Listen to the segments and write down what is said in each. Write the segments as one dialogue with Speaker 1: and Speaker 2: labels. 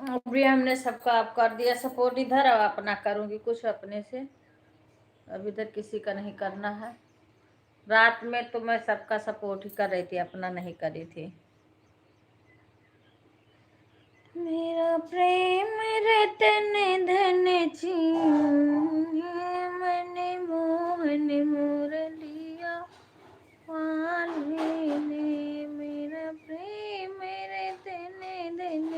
Speaker 1: अभी हमने सबका आप कर दिया सपोर्ट इधर, अब अपना करूंगी कुछ अपने से, अब इधर किसी का नहीं करना है। रात में तो मैं सबका सपोर्ट ही कर रही थी, अपना नहीं करी थी। मेरा प्रेम रतन धन मैंने मोहन मुरलिया वाले ने, मेरा प्रेम रतन धन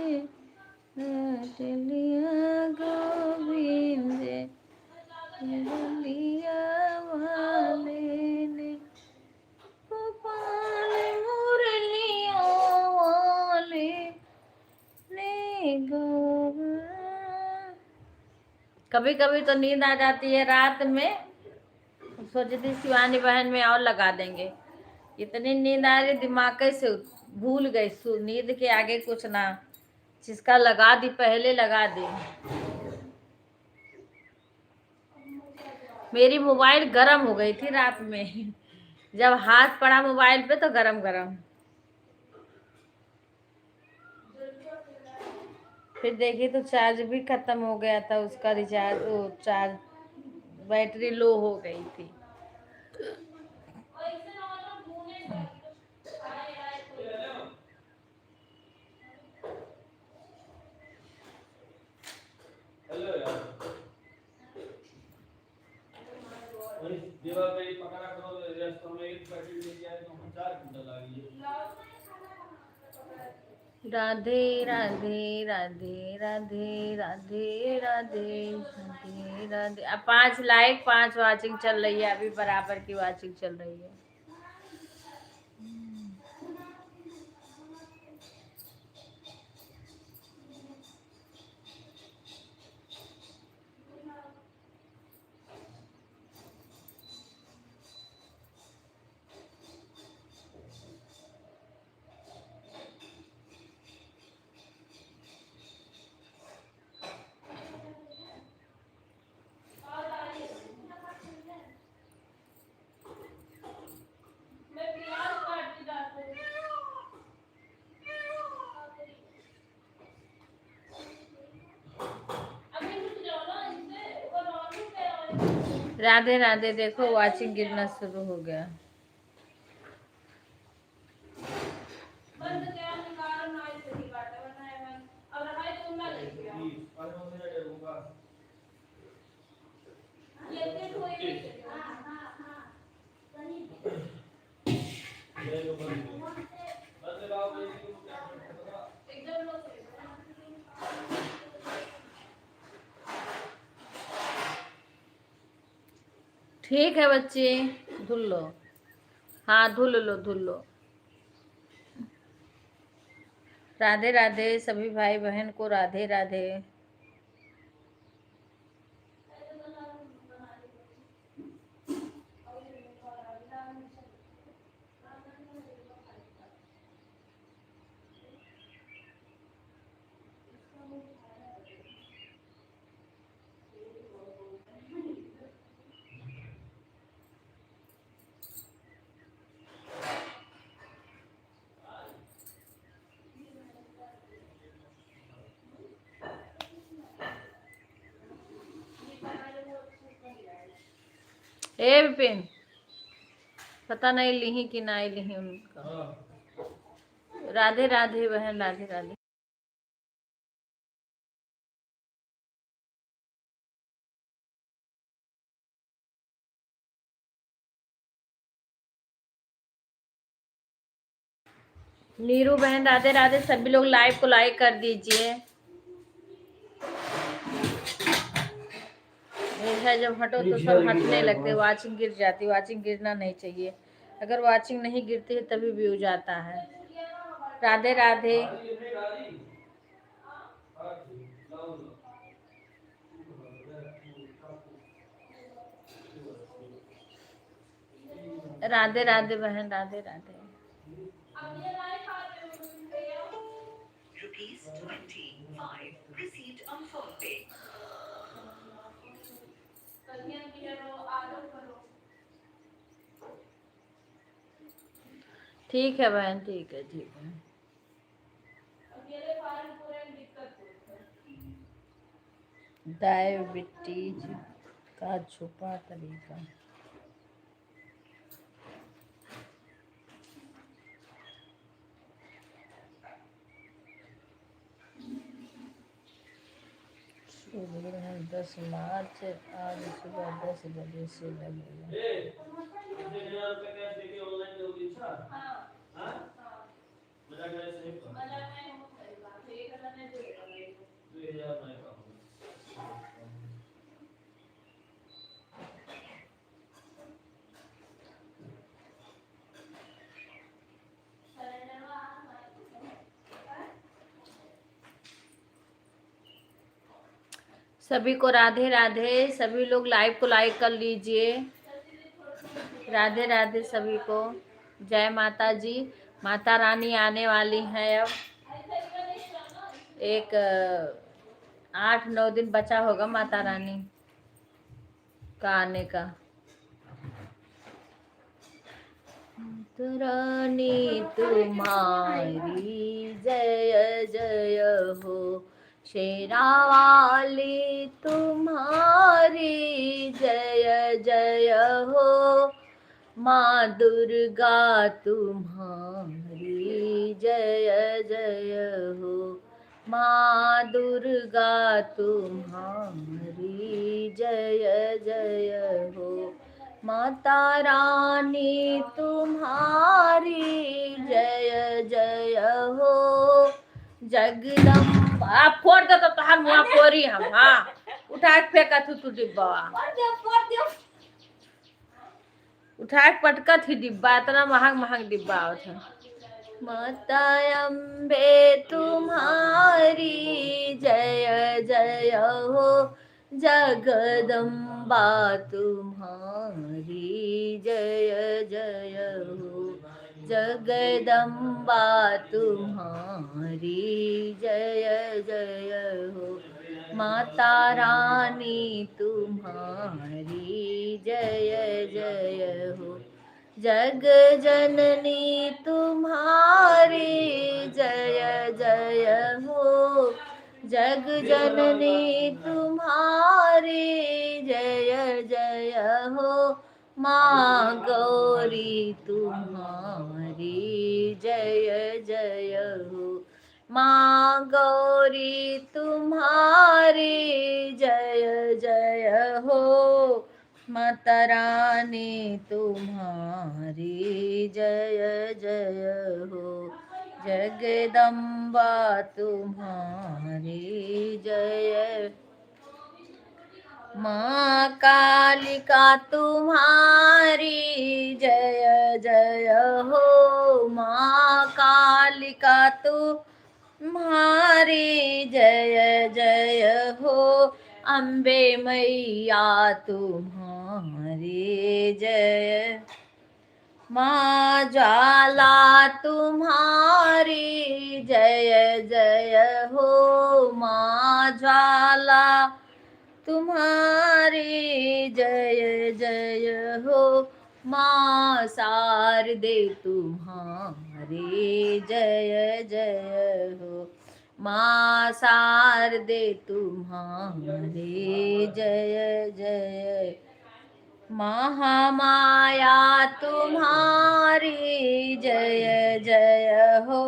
Speaker 1: लिया गोविंद मुरलिया वाले ने, गोपाल मुरलिया वाले ने गोविंद। कभी कभी तो नींद आ जाती है रात में, सोची थी शिवानी बहन में और लगा देंगे, इतनी नींद आ रही दिमाग से भूल गई, नींद के आगे कुछ ना, जिसका लगा दी पहले लगा दी। मेरी मोबाइल गरम हो गई थी रात में जब हाथ पड़ा मोबाइल पे तो गरम गरम, फिर देखी तो चार्ज भी खत्म हो गया था उसका, रिचार्ज वो चार्ज बैटरी लो हो गई थी। राधे राधे राधे राधे राधे राधे राधे राधे। अब 5 लाइक 5 वाचिंग चल रही है, अभी बराबर की वाचिंग चल रही है। राधे राधे। देखो वाचिंग गिरना शुरू हो गया। ठीक है बच्चे, धुल लो। हाँ धुल लो धुल लो। राधे राधे सभी भाई बहन को, राधे राधे। ए विपिन, पता नहीं लिही कि नहीं लिही उनका। राधे राधे बहन, राधे राधे। नीरू बहन राधे राधे। सभी लोग लाइव को लाइक कर दीजिए। ऐसा जब हटो तो सब हटने लगते, वाचिंग गिर जाती। वाचिंग गिरना नहीं चाहिए, अगर वाचिंग नहीं गिरती है तभी व्यू जाता है। राधे राधे। राधे राधे बहन, राधे राधे। ठीक है बहन, ठीक है ठीक है। डायबिटीज का छुपा तरीका। सूर्य ग्रहण 10 मार्च आज सुबह 10 बजे से लगेगा। सभी को राधे राधे। सभी लोग लाइव को लाइक कर लीजिए। राधे राधे सभी को। जय माता जी। माता रानी आने वाली हैं। अब एक 8-9 दिन बचा होगा माता रानी का आने का। माता रानी तुम्हारी जय जय हो, शेरा वाली तुम्हारी जय जय हो, माँ दुर्गा तुम्हारी जय जय हो, माँ दुर्गा तुम्हारी जय जय हो, माता रानी तुम्हारी जय जय हो, जगदम्बा। आप फोड़ दो तो तहार मुआ फोड़ी हम। हाँ उठा के फेंका तू डिब्बा, उठा के पटका थी डिब्बा। इतना महंग महंग डिब्बा था। माता अम्बे तुम्हारी जय जय हो, जगदम्बा तुम्हारी जय जय हो, जगदम्बा तुम्हारी जय जय हो, माता रानी तुम्हारी जय जय हो, जग जननी तुम्हारी जय जय हो, जग जननी तुम्हारी जय जय हो, माँ गौरी तुम्हारी जय जय हो, माँ गौरी तुम्हारी जय जय हो, माता रानी तुम्हारी जय जय हो, जगदम्बा तुम्हारी जय, माँ कालिका तुम्हारी जय जय हो, माँ कालिका तुम्हारी जय जय हो, अम्बे मैया तुम्हारी जय, माँ ज्वाला तुम्हारी जय जय हो, माँ ज्वाला तुम्हारी जय जय हो, माँ शारदे तुम्हारी जय जय हो, माँ शारदे तुम्हारी जय जय, महामाया तुम्हारी जय जय हो,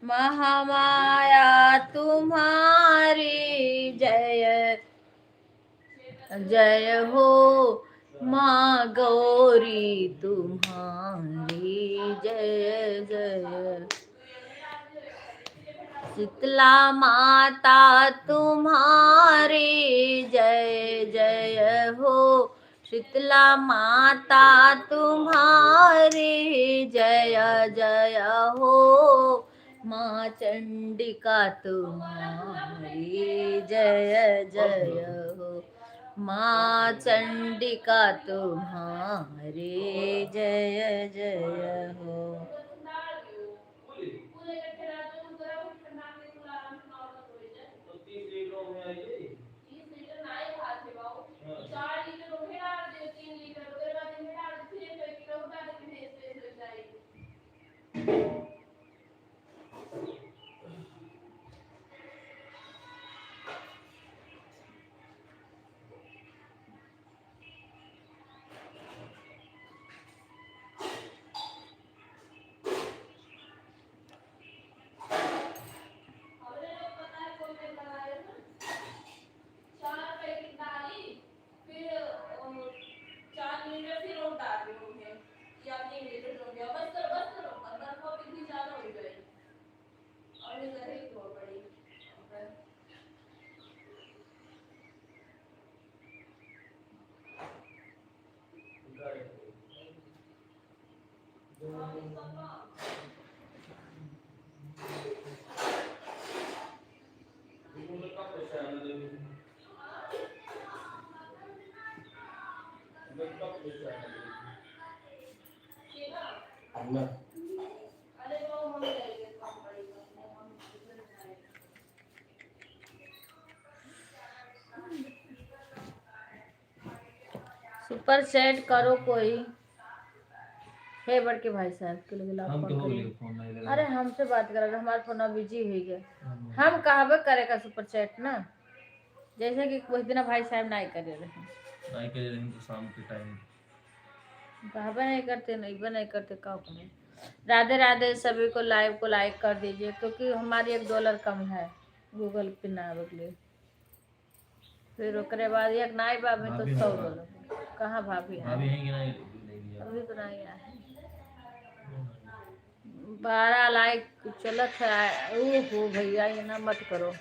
Speaker 1: महामाया तुम्हारी जय जय हो, माँ गौरी तुम्हारी जय जय, शीतला माता तुम्हारी जय जय हो, शीतला माता तुम्हारी जय जय हो, माँ चंडिका तुम्हारी जय जय हो, माँ चंडिका तुम्हारी जय जय हो, सुपर चैट करो कोई। हे बड़के भाई साहब के लिए अरे हमसे बात कर रहे, हमारा फोन बिजी हुई गया। हम कहा करेगा सुपर चैट ना, जैसे कि कुछ दिन भाई साहब नहीं करे रहे तो शाम के टाइम कहा नहीं करते, नहीं करते का करें। राधे राधे सभी को, लाइव को लाइक कर दीजिए क्योंकि हमारी $1 कम है गूगल पे ना लिए। फिर उसके बाद एक नाई भाभी तो $100। कहाँ भाभी है? अभी तो नहीं आए। 12 लाइक चलत है। ओहो भैया ये ना मत करो।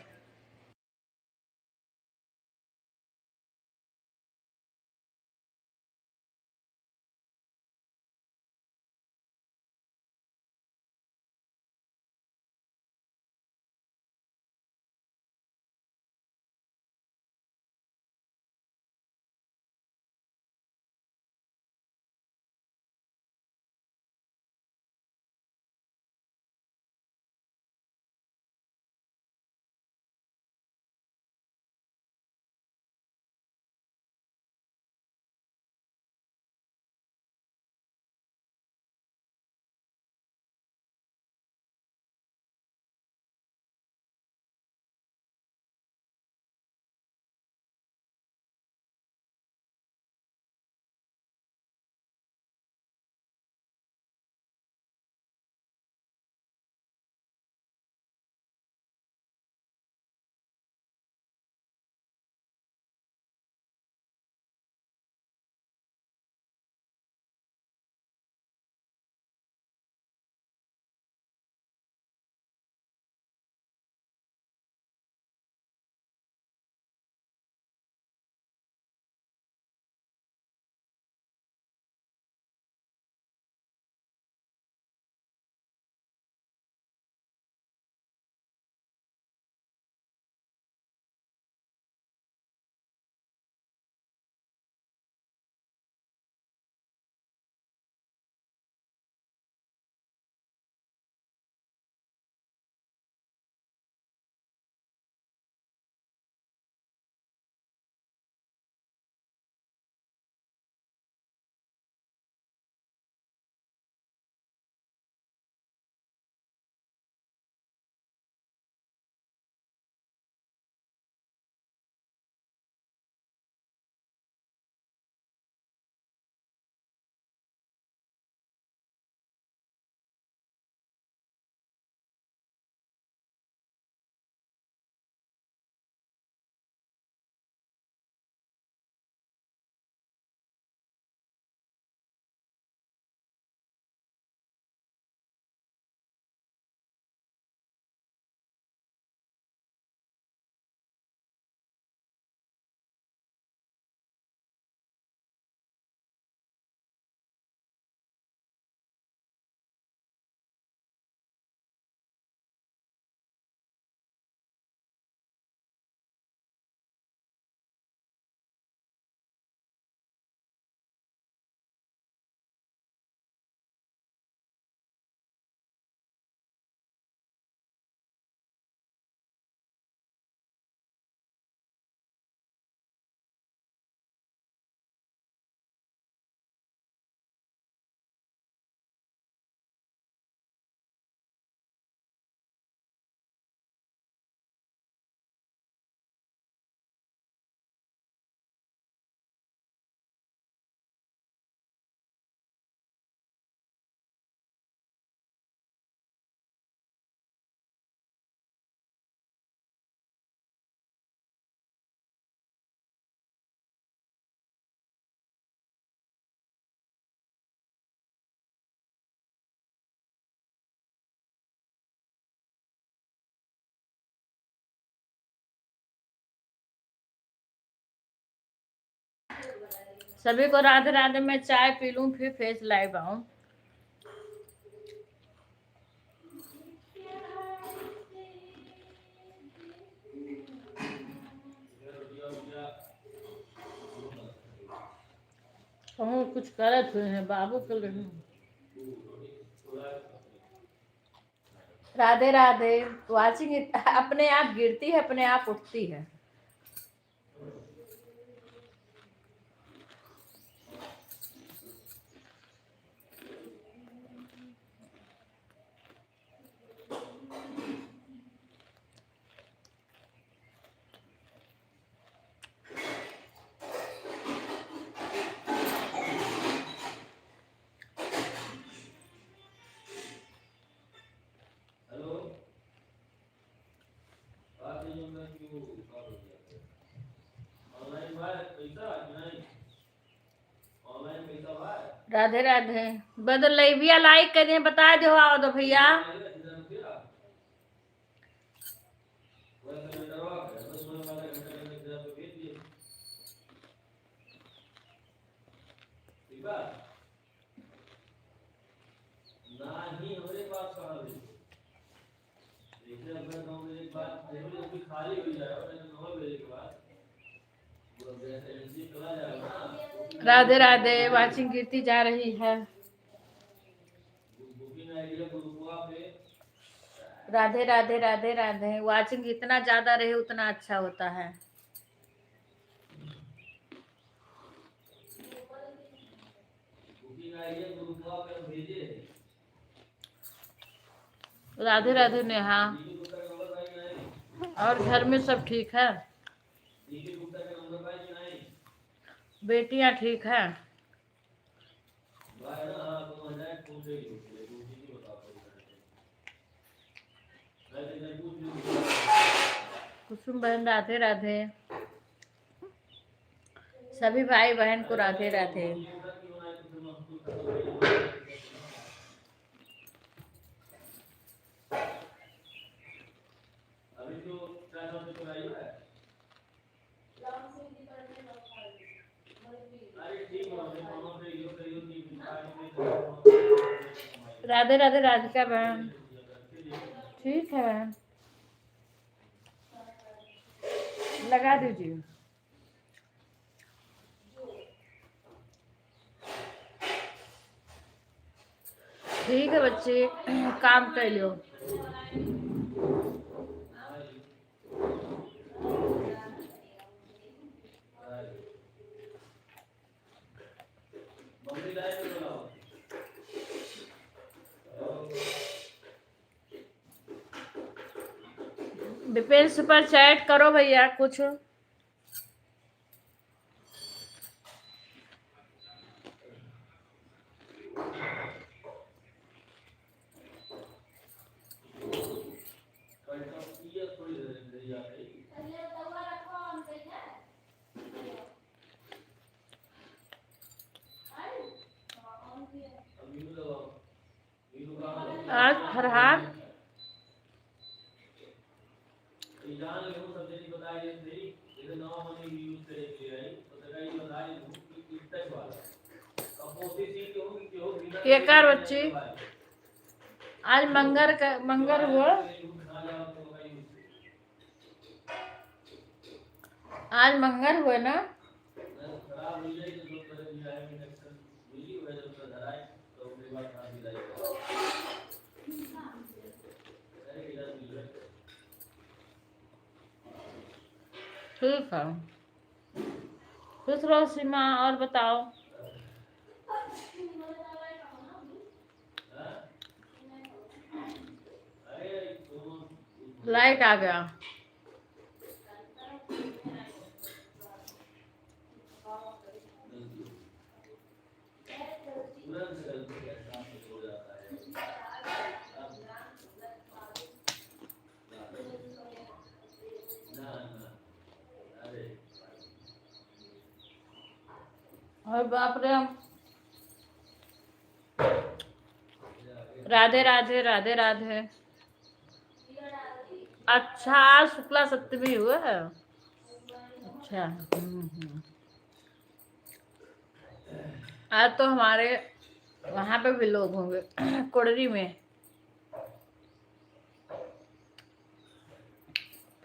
Speaker 1: सभी को राधे राधे। मैं चाय पी लूं फिर फेस लाइव आऊं। और कुछ करत हुए हैं बाबू के लिए। राधे राधे। वाचिंग अपने आप गिरती है, अपने आप उठती है। राधे राधे। बदलैबिया लाइक करिए, बता दो आओ दो भैया। राधे राधे। वाचिंग गिरती जा रही है। राधे राधे राधे राधे। वाचिंग जितना ज्यादा रहे उतना अच्छा होता है। राधे राधे नेहा। और घर में सब ठीक है? बेटियां ठीक है? कुसुम बहन राधे राधे। सभी भाई बहन को राधे राधे। राधे राधे राधिका बहन। ठीक है, लगा दीजिए। ठीक है बच्चे, काम कर लो। विपिन सुपर चैट करो भैया कुछ। आज फरहान केकर बच्ची आज मंगर हुआ। आज मंगर हुआ ना। ठीक है, खुश रहो सीमा। और बताओ। लाइट आ गया। और बाप रे। राधे राधे राधे राधे। अच्छा, आज शुक्ला सप्तमी हुआ है। अच्छा। आज तो हमारे वहां पे भी लोग होंगे कुड़री में।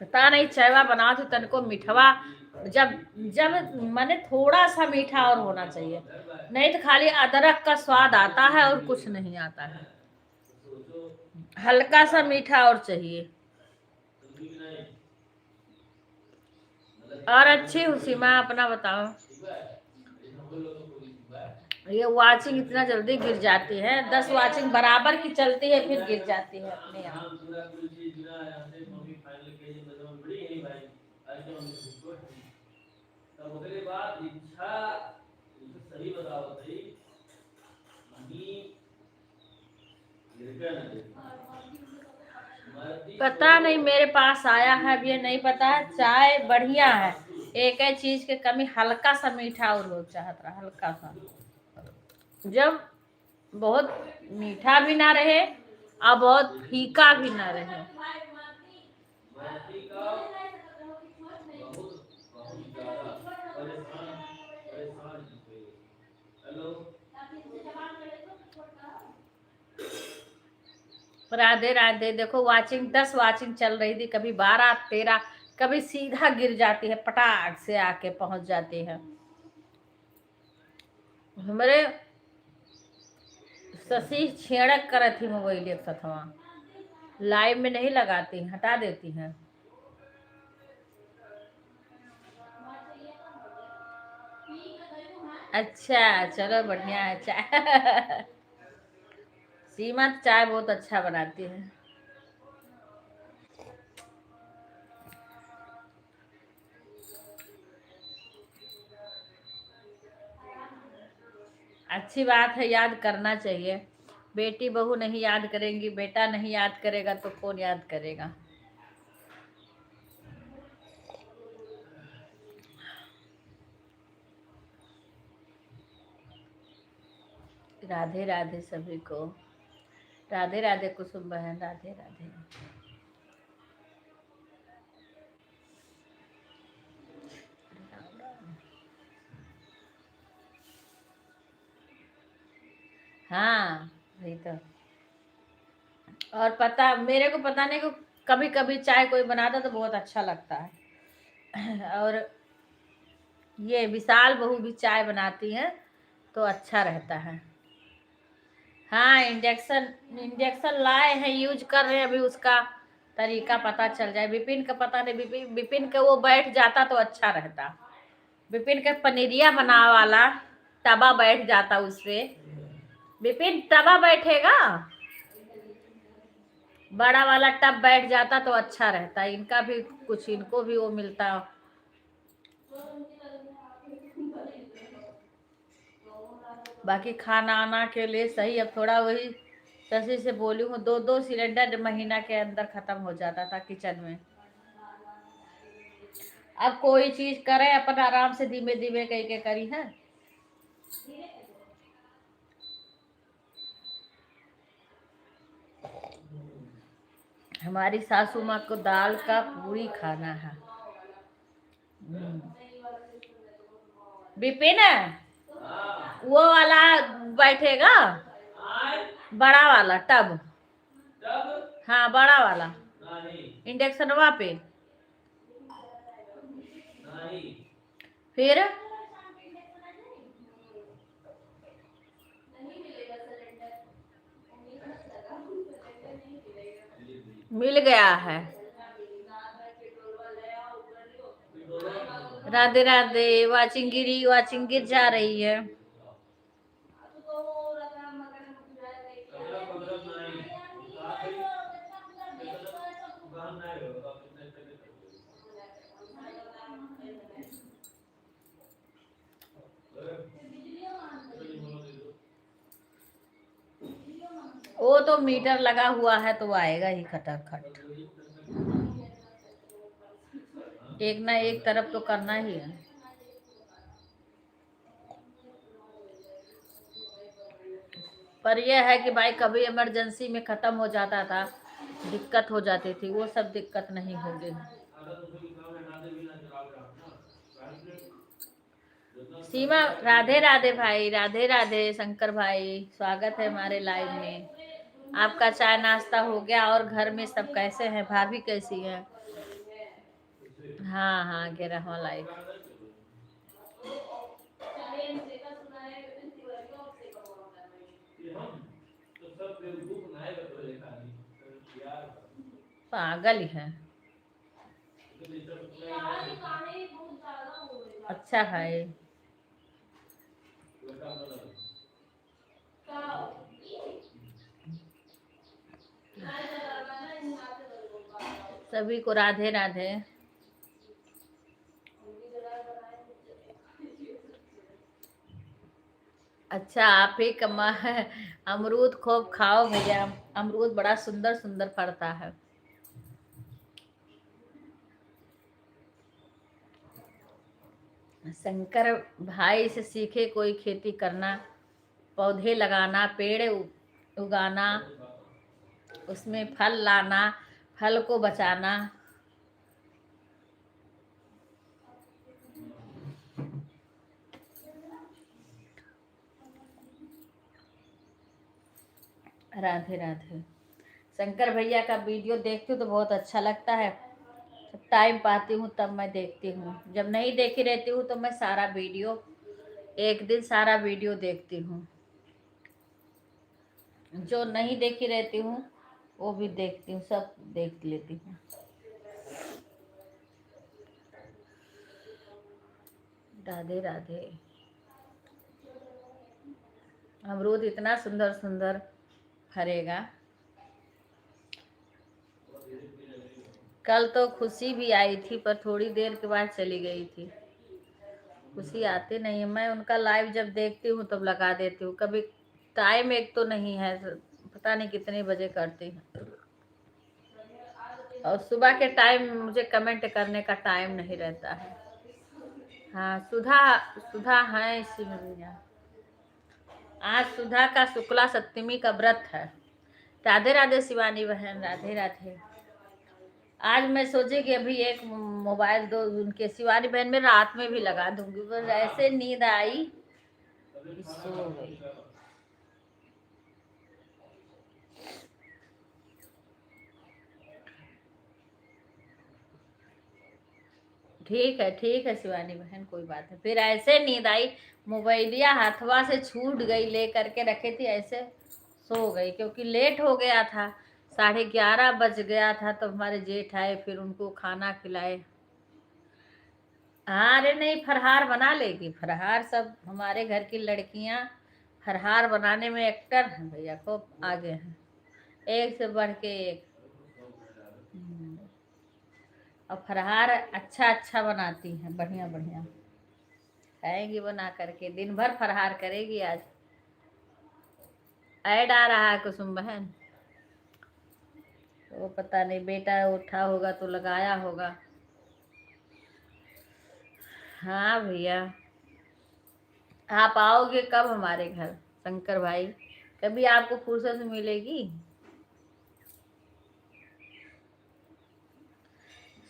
Speaker 1: पता नहीं चायवा बना थी तनको मिठवा जब जब माने थोड़ा सा मीठा और होना चाहिए, नहीं तो खाली अदरक का स्वाद आता है और कुछ नहीं आता है। हल्का सा मीठा और चाहिए। और अच्छी हूँ सीमा, अपना बताओ। ये वाचिंग इतना जल्दी गिर जाती है, 10 वाचिंग बराबर की चलती है फिर गिर जाती है अपने आप। पता नहीं मेरे पास आया है अब, ये नहीं पता है। चाय बढ़िया है, एक है चीज के कमी, हल्का सा मीठा और हो चाहत रहा, हल्का सा। जब बहुत मीठा भी ना रहे और बहुत फीका भी ना रहे। राधे राधे। देखो वाचिंग 10 वाचिंग चल रही थी, कभी 12 13, कभी सीधा गिर जाती है, पटाख से आके पहुंच जाती है। हमारे शशि छेड़क कर थी मोबाइल एक सथवा, लाइव में नहीं लगाती, हटा देती हैं। अच्छा चलो बढ़िया है चाय। सीमा चाय बहुत अच्छा बनाती है। अच्छी बात है, याद करना चाहिए। बेटी बहू नहीं याद करेंगी, बेटा नहीं याद करेगा तो कौन याद करेगा। राधे राधे सभी को। राधे राधे कुसुम बहन, राधे राधे। हाँ वही तो। और पता मेरे को पता नहीं को, कभी कभी चाय कोई बनाता तो बहुत अच्छा लगता है। और ये विशाल बहू भी चाय बनाती है तो अच्छा रहता है। हाँ इंजेक्शन, इंजेक्शन लाए हैं, यूज कर रहे हैं, अभी उसका तरीका पता चल जाए। विपिन का पता नहीं, विपिन विपिन का वो बैठ जाता तो अच्छा रहता। विपिन का पनीरिया बना वाला तवा बैठ जाता उसपे। विपिन तवा बैठेगा, बड़ा वाला टब बैठ जाता तो अच्छा रहता। इनका भी कुछ, इनको भी वो मिलता। बाकी खाना आना के लिए सही। अब थोड़ा वही शशि से बोली हूँ, 2-2 सिलेंडर महीना के अंदर खत्म हो जाता था किचन में। अब कोई चीज करे अपन आराम से धीमे धीमे कह के करी है। हमारी सासू माँ को दाल का पूरी खाना है। विपिन वो वाला बैठेगा, बड़ा वाला टब। हाँ बड़ा वाला इंडक्शन वहाँ पे। फिर मिल गया है। राधे राधे। वाचिंग गिरी, वाचिंग गिर जा रही है। वो तो मीटर लगा हुआ है तो आएगा ही खटाखट। एक ना एक तरफ तो करना ही है। पर यह है कि भाई कभी इमरजेंसी में खत्म हो जाता था, दिक्कत हो जाती थी, वो सब दिक्कत नहीं होगी। सीमा राधे राधे भाई, राधे राधे शंकर भाई, स्वागत है हमारे लाइव में। आपका चाय नाश्ता हो गया? और घर में सब कैसे हैं? भाभी कैसी है? हाँ हाँ गिरा लाइव। पागल है। अच्छा है। सभी को राधे राधे। अच्छा आप ही कमा है। अमरूद खूब खाओ भैया, अमरूद बड़ा सुंदर सुंदर फलता है। शंकर भाई से सीखे कोई खेती करना, पौधे लगाना, पेड़ उगाना, उसमें फल लाना, फल को बचाना। राधे राधे। शंकर भैया का वीडियो देखती हूँ तो बहुत अच्छा लगता है। टाइम पाती हूँ तब मैं देखती हूँ, जब नहीं देखी रहती हूँ तो मैं सारा वीडियो, एक दिन सारा वीडियो देखती हूँ। जो नहीं देखी रहती हूँ वो भी देखती हूँ, सब देख लेती हूँ। राधे राधे। अमरूद इतना सुंदर सुंदर फरेगा। कल तो खुशी भी आई थी पर थोड़ी देर के बाद चली गई थी। खुशी आती नहीं है, मैं उनका लाइव जब देखती हूँ तब लगा देती हूँ। कभी टाइम एक तो नहीं है, पता नहीं कितने बजे करती है, और सुबह के टाइम मुझे कमेंट करने का टाइम नहीं रहता है। हाँ सुधा, सुधा है इसी में। आज सुधा का शुक्ला सप्तमी का व्रत है। राधे राधे शिवानी बहन, राधे राधे। आज मैं सोची कि अभी एक मोबाइल दो उनके शिवानी बहन में रात में भी लगा दूंगी, बस ऐसे नींद आई कि सो गई। ठीक है शिवानी बहन, कोई बात नहीं। फिर ऐसे नींद आई, मोबाइलिया हाथवा से छूट गई, ले करके रखे थी, ऐसे सो गई क्योंकि लेट हो गया था। 11:30 बज गया था तो हमारे जेठ आए, फिर उनको खाना खिलाए। हाँ अरे नहीं, फरहार बना लेगी, फरहार सब हमारे घर की लड़कियां फरहार बनाने में एक्टर हैं भैया, खूब आगे हैं, एक से बढ़ के एक। और फरहार अच्छा अच्छा बनाती हैं, बढ़िया बढ़िया खाएगी बना करके, दिन भर फरहार करेगी। आज ऐड आ रहा है कुसुम बहन, तो पता नहीं बेटा उठा होगा तो लगाया होगा। हाँ भैया, आप आओगे कब हमारे घर शंकर भाई? कभी आपको फुर्सत मिलेगी?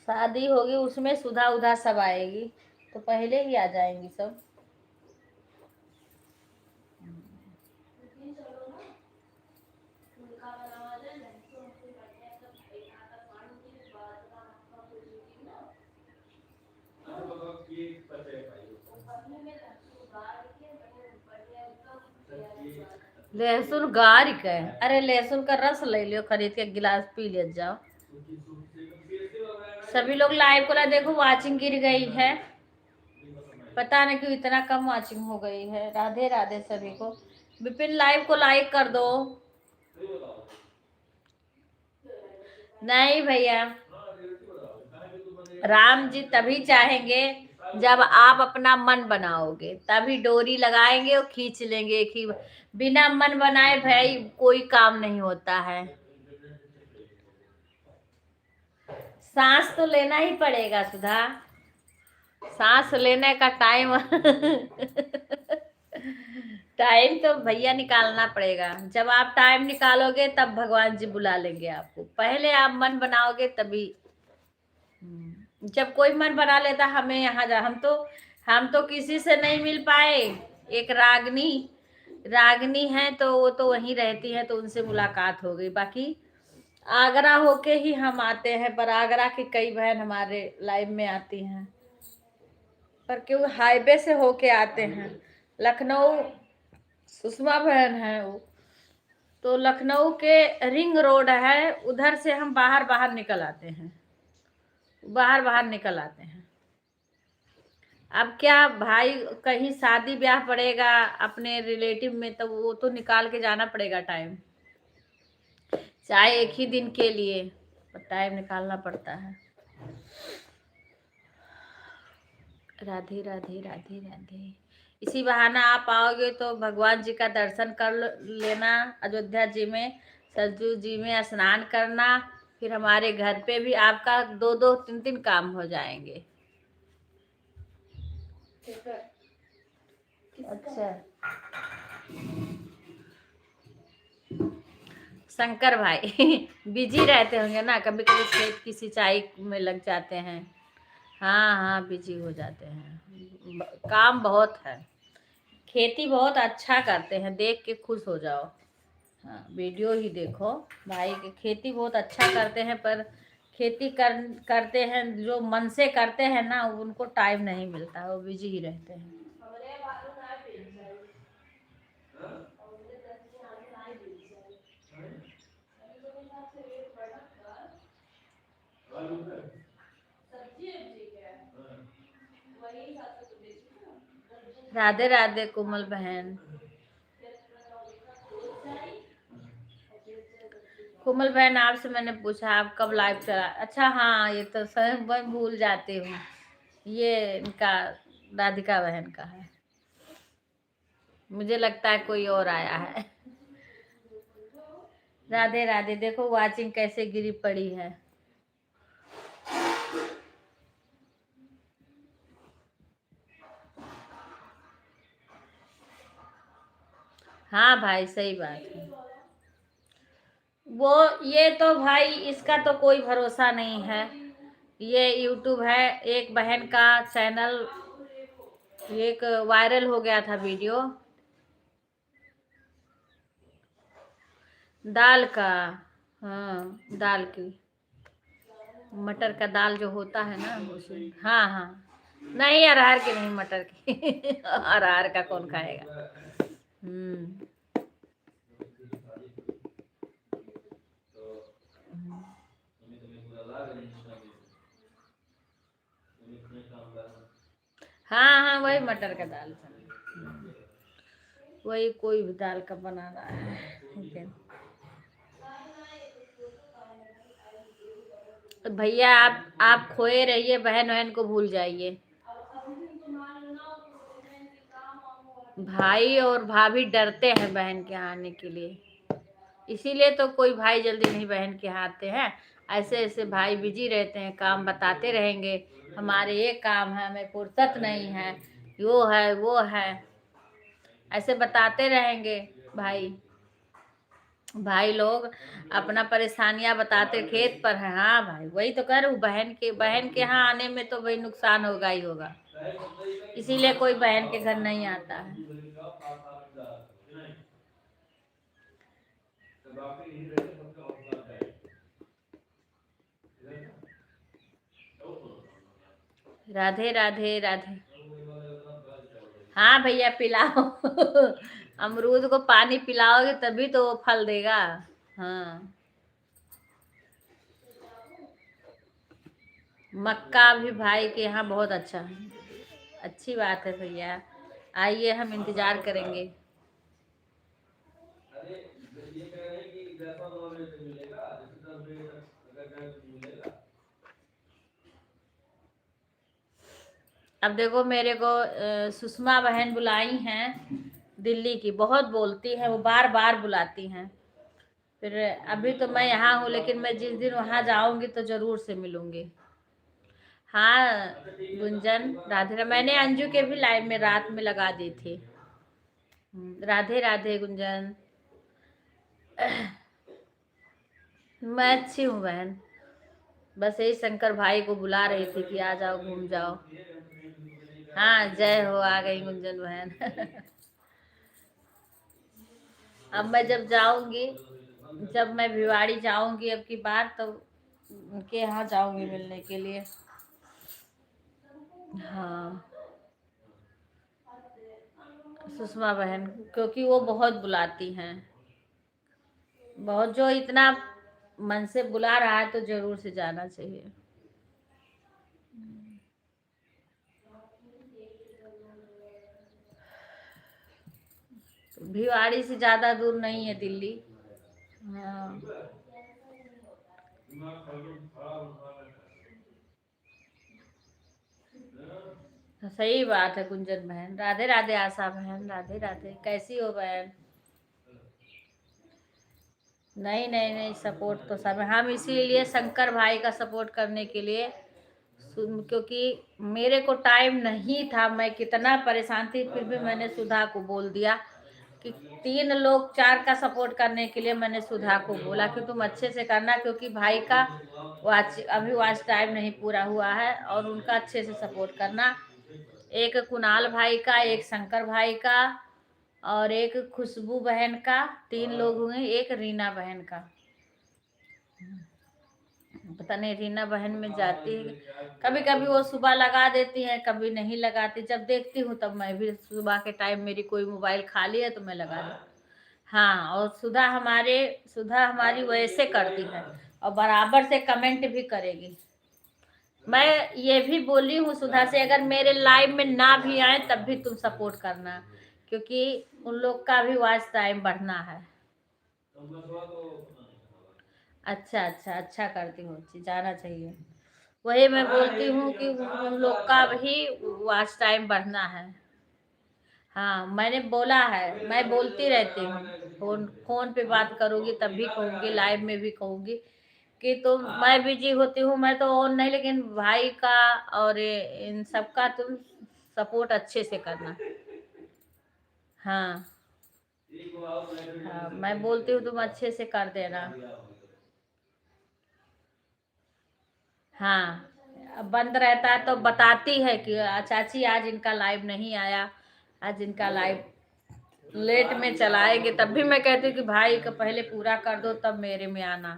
Speaker 1: शादी होगी उसमें सुधा उधा सब आएगी, तो पहले ही आ जाएंगी सब। लहसुन गार के, अरे लहसुन का रस ले लियो खरीद के, गिलास पी ले जाओ। सभी लोग लाइव को देखो, वाचिंग गिर गई है, पता नहीं क्यों इतना कम वाचिंग हो गई है। राधे राधे सभी को। विपिन लाइव को लाइक कर दो। नहीं भैया, राम जी तभी चाहेंगे जब आप अपना मन बनाओगे, तभी डोरी लगाएंगे और खींच लेंगे एक ही। बिना मन बनाए भाई कोई काम नहीं होता है। सांस तो लेना ही पड़ेगा सुधा, सांस लेने का टाइम टाइम तो भैया निकालना पड़ेगा। जब आप टाइम निकालोगे तब भगवान जी बुला लेंगे आपको, पहले आप मन बनाओगे तभी। जब कोई मन बना लेता हमें यहाँ जा, हम तो किसी से नहीं मिल पाए। एक रागनी रागनी है तो वो तो वहीं रहती है, तो उनसे मुलाकात हो गई। बाकी आगरा होके ही हम आते हैं, पर आगरा की कई बहन हमारे लाइव में आती हैं, पर क्यों हाईवे से होके आते हैं। लखनऊ सुषमा बहन है वो, तो लखनऊ के रिंग रोड है, उधर से हम बाहर बाहर निकल आते हैं, बाहर बाहर निकल आते हैं। अब क्या भाई, कहीं शादी ब्याह पड़ेगा अपने रिलेटिव में, तो वो तो निकाल के जाना पड़ेगा टाइम, चाहे एक ही दिन के लिए, टाइम निकालना पड़ता है। राधे राधे राधे राधे। इसी बहाना आप आओगे तो भगवान जी का दर्शन कर लेना, अयोध्या जी में, सरजू जी में स्नान करना, फिर हमारे घर पे भी आपका 2-2 3-3 काम हो जाएंगे। अच्छा, शंकर भाई बिजी रहते होंगे ना, कभी कभी खेत की सिंचाई में लग जाते हैं। हाँ हाँ, बिजी हो जाते हैं, काम बहुत है। खेती बहुत अच्छा करते हैं, देख के खुश हो जाओ। हाँ, वीडियो ही देखो भाई के, खेती बहुत अच्छा करते हैं, पर खेती करते हैं जो मन से करते हैं ना, उनको टाइम नहीं मिलता, वो बिजी ही रहते हैं। राधे राधे कोमल बहन। कोमल बहन, आपसे मैंने पूछा आप कब लाइव चला, अच्छा हाँ, ये तो स्वयं मैं भूल जाती हूँ, ये इनका राधिका बहन का है, मुझे लगता है कोई और आया है। राधे राधे। देखो वाचिंग कैसे गिरी पड़ी है। हाँ भाई, सही बात है। वो ये तो भाई, इसका तो कोई भरोसा नहीं है। ये यूट्यूब है, एक बहन का चैनल, एक वायरल हो गया था वीडियो दाल का। हाँ, दाल की, मटर का दाल जो होता है ना उसे। हाँ हाँ, नहीं अरहर की नहीं, मटर की अरहर का कौन खाएगा। हम्म। हाँ हाँ, वही मटर का दाल, वही कोई भी दाल का बनाना है, ठीक है। तो भैया आप खोए रहिए, बहन बहन को भूल जाइए। भाई और भाभी डरते हैं बहन के यहाँ आने के लिए, इसीलिए तो कोई भाई जल्दी नहीं बहन के यहाँ आते हैं। ऐसे ऐसे भाई बिजी रहते हैं, काम बताते रहेंगे, हमारे ये काम है, हमें फुर्सत नहीं है, यो है वो है, ऐसे बताते रहेंगे भाई। भाई लोग अपना परेशानियां बताते खेत पर है। हाँ भाई, वही तो कह रही हूँ, बहन के यहाँ आने में तो भाई नुकसान होगा ही होगा, इसीलिए कोई बहन के घर नहीं आता है। राधे राधे राधे। हाँ भैया, पिलाओ अमरूद को पानी पिलाओगे तभी तो वो फल देगा। हाँ, मक्का भी भाई के यहाँ बहुत अच्छा है। अच्छी बात है भैया, आइए, हम इंतजार करेंगे। अब देखो मेरे को सुषमा बहन बुलाई हैं दिल्ली की, बहुत बोलती है वो, बार बार बुलाती हैं। फिर अभी तो मैं यहाँ हूँ, लेकिन मैं जिस दिन वहाँ जाऊंगी तो जरूर से मिलूंगी। हाँ गुंजन, राधे, मैंने अंजू के भी लाइव में रात में लगा दी थी। राधे राधे गुंजन। मैं अच्छी हूँ बहन, बस यही शंकर भाई को बुला रही थी कि आ जाओ घूम जाओ। हाँ, जय हो, आ गई गुंजन बहन अब मैं जब जाऊंगी, जब मैं भिवाड़ी जाऊंगी अब की बार, तो उनके यहाँ जाऊंगी मिलने के लिए। हाँ, सुषमा बहन, क्योंकि वो बहुत बुलाती हैं। बहुत, जो इतना मन से बुला रहा है तो जरूर से जाना चाहिए। भिवाड़ी से ज्यादा दूर नहीं है दिल्ली। हाँ, सही बात है गुंजन बहन। राधे राधे आशा बहन, राधे राधे। कैसी हो बहन? नहीं नहीं नहीं, सपोर्ट तो सब है। हम इसीलिए शंकर भाई का सपोर्ट करने के लिए क्योंकि मेरे को टाइम नहीं था, मैं कितना परेशान थी, फिर भी मैंने सुधा को बोल दिया कि 3 लोग 4 का सपोर्ट करने के लिए मैंने सुधा को बोला कि तुम अच्छे से करना, क्योंकि भाई का अभी वॉच टाइम नहीं पूरा हुआ है और उनका अच्छे से सपोर्ट करना। एक कुणाल भाई का, एक शंकर भाई का और एक खुशबू बहन का, 3 लोग हुए। एक रीना बहन का, पता नहीं रीना बहन में जाती है। कभी कभी वो सुबह लगा देती हैं, कभी नहीं लगाती। जब देखती हूँ तब मैं भी सुबह के टाइम मेरी कोई मोबाइल खाली है तो मैं लगा देती। हाँ, और सुधा हमारी वैसे करती है और बराबर से कमेंट भी करेगी। मैं ये भी बोली हूँ सुधा से, अगर मेरे लाइव में ना भी आए तब भी तुम सपोर्ट करना, क्योंकि उन लोग का भी वॉच टाइम बढ़ना है। अच्छा अच्छा अच्छा करती हूँ, जाना चाहिए। वही मैं बोलती हूँ कि उन लोग का भी वॉच टाइम बढ़ना है। हाँ, मैंने बोला है, मैं बोलती रहती हूँ। फोन पे बात करूंगी तब भी कहूंगी, लाइव में भी कहूंगी कि तुम, मैं बिजी होती हूँ, मैं तो ऑन नहीं, लेकिन भाई का और इन सबका तुम सपोर्ट अच्छे से करना। हाँ हाँ, मैं बोलती हूँ तुम अच्छे से कर देना। हाँ, बंद रहता है तो बताती है कि चाची आज इनका लाइव नहीं आया, आज इनका लाइव लेट में चलाएंगे, तब भी मैं कहती हूँ कि भाई का पहले पूरा कर दो तब मेरे में आना।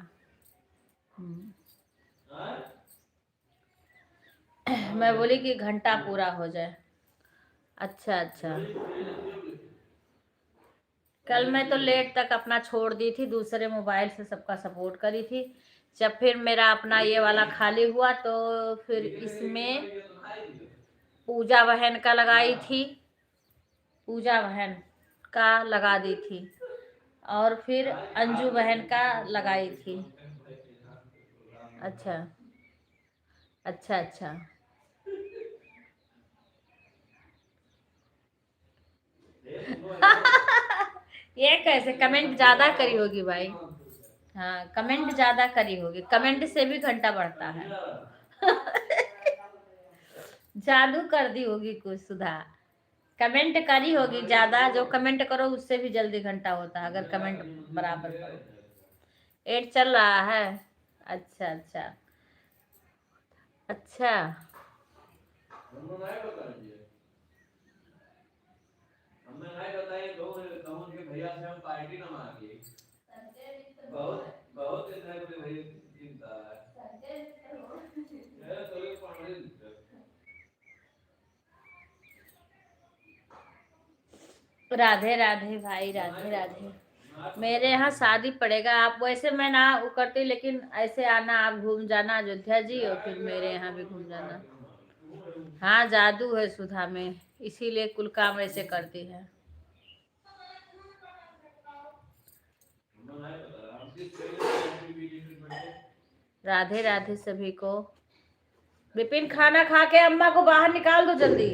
Speaker 1: मैं बोली कि घंटा पूरा हो जाए। अच्छा अच्छा। कल मैं तो लेट तक अपना छोड़ दी थी, दूसरे मोबाइल से सबका सपोर्ट करी थी। जब फिर मेरा अपना ये वाला खाली हुआ तो फिर इसमें पूजा बहन का लगाई थी, पूजा बहन का लगा दी थी और फिर अंजू बहन का लगाई थी। अच्छा अच्छा अच्छा। ये कैसे? कमेंट ज्यादा करी होगी भाई। हाँ, कमेंट ज्यादा करी होगी, कमेंट से भी घंटा बढ़ता है। जादू कर दी होगी कुछ सुधा। कमेंट करी होगी ज्यादा, जो कमेंट करो उससे भी जल्दी घंटा होता है अगर कमेंट बराबर करो। 8 चल रहा है। अच्छा अच्छा अच्छा। राधे राधे भाई, राधे राधे। मेरे यहाँ शादी पड़ेगा, आप वैसे मैं ना वो करती, लेकिन ऐसे आना, आप घूम जाना अयोध्या जी और फिर मेरे यहाँ भी घूम जाना। हाँ, जादू है सुधा में, इसीलिए कुल काम ऐसे करती है। राधे राधे सभी को। विपिन, खाना खा के अम्मा को बाहर निकाल दो जल्दी।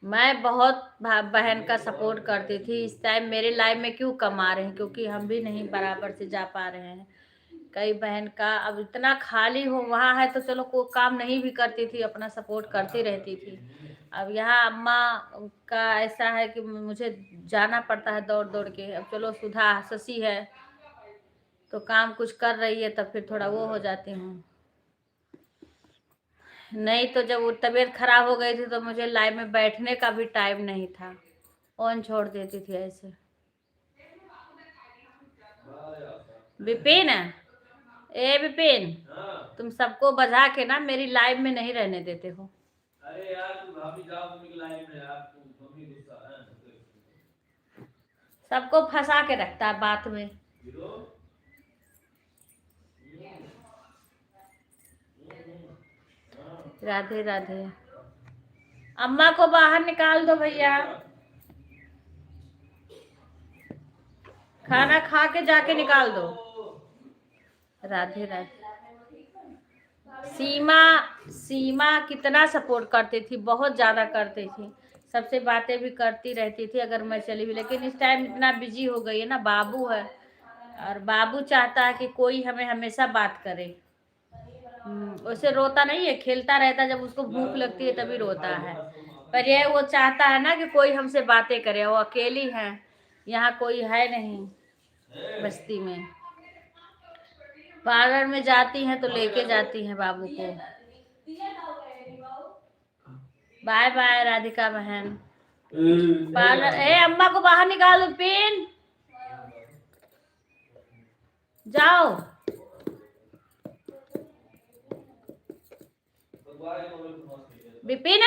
Speaker 1: मैं बहुत बहन का सपोर्ट करती थी। इस टाइम मेरे लाइफ में क्यों कम आ रहे हैं, क्योंकि हम भी नहीं बराबर से जा पा रहे हैं। कई बहन का अब इतना खाली हो वहाँ है तो चलो कोई काम नहीं भी करती थी, अपना सपोर्ट करती रहती थी। अब यहाँ अम्मा का ऐसा है कि मुझे जाना पड़ता है दौड़ दौड़ के। अब चलो सुधा शशि है तो काम कुछ कर रही है तब फिर थोड़ा वो हो जाती हूँ। नहीं तो जब वो तबीयत खराब हो गई थी तो मुझे लाइव में बैठने का भी टाइम नहीं था, ऑन छोड़ देती थी ऐसे। विपिन, ए विपिन, तुम सबको बजा के ना मेरी लाइव में नहीं रहने देते हो। अरे यार, तू भाभी जाओ, तुम लाइव में यार, तुम ही गुस्सा है। सबको फंसा के रखता है बात में। राधे राधे। अम्मा को बाहर निकाल दो भैया, खाना खा के जाके निकाल दो। राधे राधे। सीमा, सीमा कितना सपोर्ट करती थी, बहुत ज्यादा करती थी, सबसे बातें भी करती रहती थी अगर मैं चली हुई, लेकिन इस टाइम इतना बिजी हो गई है ना, बाबू है, और बाबू चाहता है कि कोई हमें हमेशा बात करे। वैसे रोता नहीं है, खेलता रहता है, जब उसको भूख लगती है तभी रोता है, पर ये वो चाहता है ना कि कोई हमसे बातें करे। वो अकेली है, यहाँ कोई है नहीं बस्ती में। पार्लर में जाती हैं तो लेके जाती हैं बाबू को। बाय बाय राधिका बहन। पार्लर, अम्मा को बाहर निकालो, पिन जाओ। विपिन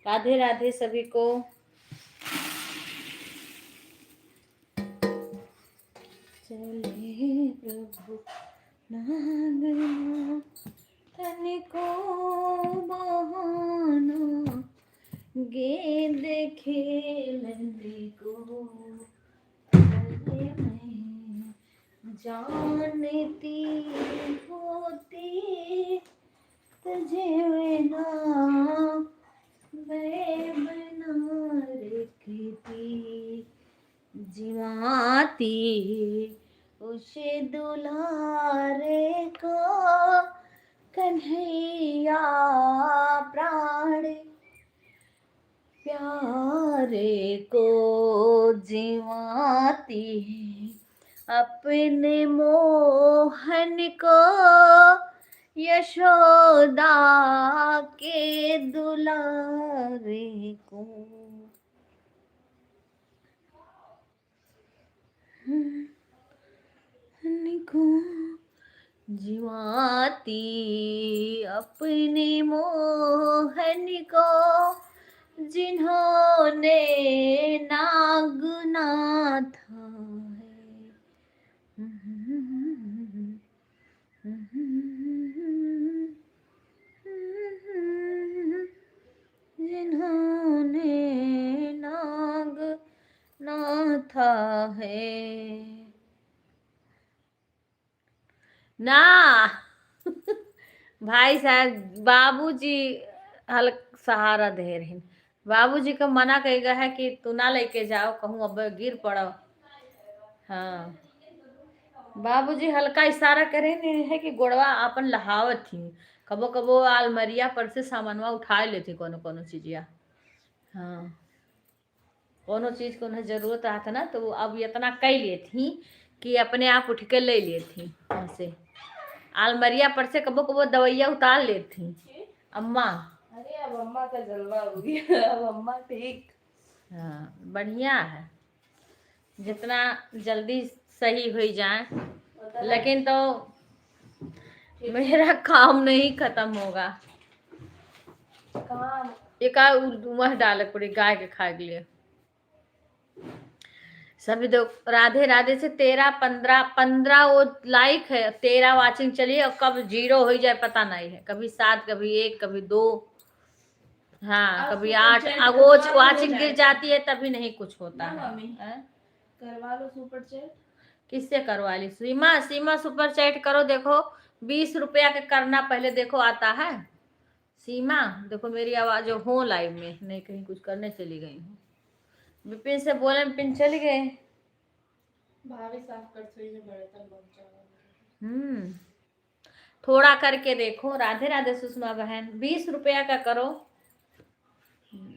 Speaker 1: राधे राधे सभी को। चले प्रभु नागना तनिको बहाना गेंद खेलने को मैं जानती होती तुझे ना मैं बना रखती जिवाती उस दुलारे को कन्हैया प्राण प्यारे को जिवाती अपने मोहन को यशोदा के दुलारे को को जिवाती अपने मोहन को जिन्होंने नागना था जिन्होंने नागना था है ना। भाई साहब बाबूजी सहारा दे रहे। बाबूजी को मना कहेगा है कि तू ना लेके जाओ कहूँ अब गिर पड़ो। हाँ बाबूजी हल्का इशारा करे है कि गोड़वा अपन लहावत थी। कबो कबो आलमरिया पर से सामानवा उठा लेती कोनो कोनो चीजिया। हाँ कोनो चीज को उन्हें जरूरत आता ना तो अब इतना कई लिए थी कि अपने आप उठ के ले लिए थी वहाँ से। आलमरिया पर से कबो कबो दवाइया उतार लेती थी अम्मा।
Speaker 2: अरे अब अम्मा का जलवा हो गया। अब अम्मा ठीक।
Speaker 1: हाँ बढ़िया है जितना जल्दी सही हो जाए लेकिन तो मेरा काम नहीं खत्म होगा।
Speaker 2: काम
Speaker 1: एक वह डाले पूरी गाय के खाए के लिए। सभी दो राधे राधे से 13 वो लाइक है 13 वाचिंग चली और कब 0 हो जाए पता नहीं है। कभी 7 कभी 1 कभी 2 हाँ कभी 8 वो वाचिंग गिर जाती है तभी नहीं कुछ होता है।
Speaker 2: करवा लो सुपर चैट।
Speaker 1: किससे करवा ली? सीमा सुपर चैट करो। देखो 20 रुपया के करना पहले देखो आता है। सीमा देखो मेरी आवाज हो लाइव में नहीं कहीं कुछ करने चली गई हूँ। विपिन से बोले विपिन चली गए।
Speaker 2: भाभी साफ कर सुई में बर्तन पहुंचा।
Speaker 1: थोड़ा करके देखो। राधे राधे सुषमा बहन 20 रुपया का करो।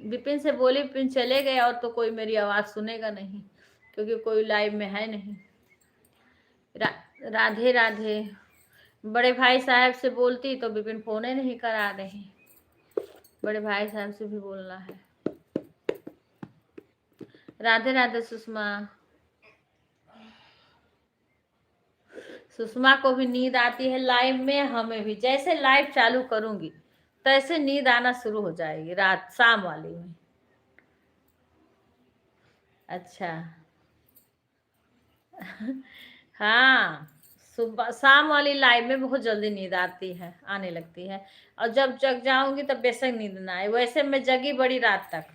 Speaker 1: विपिन से बोली विपिन चले गए और तो कोई मेरी आवाज सुनेगा नहीं क्योंकि कोई लाइव में है नहीं। राधे राधे। बड़े भाई साहब से बोलती तो विपिन फोन ही नहीं करा रहे। बड़े भाई साहब से भी बोलना है। राधे राधे सुषमा। सुषमा को भी नींद आती है लाइव में। हमें भी जैसे लाइव चालू करूंगी तैसे नींद आना शुरू हो जाएगी रात शाम वाली में। अच्छा हाँ सुबह शाम वाली लाइव में बहुत जल्दी नींद आती है आने लगती है और जब जग जाऊंगी तब बेशक नींद ना आए। वैसे मैं जगी बड़ी रात तक।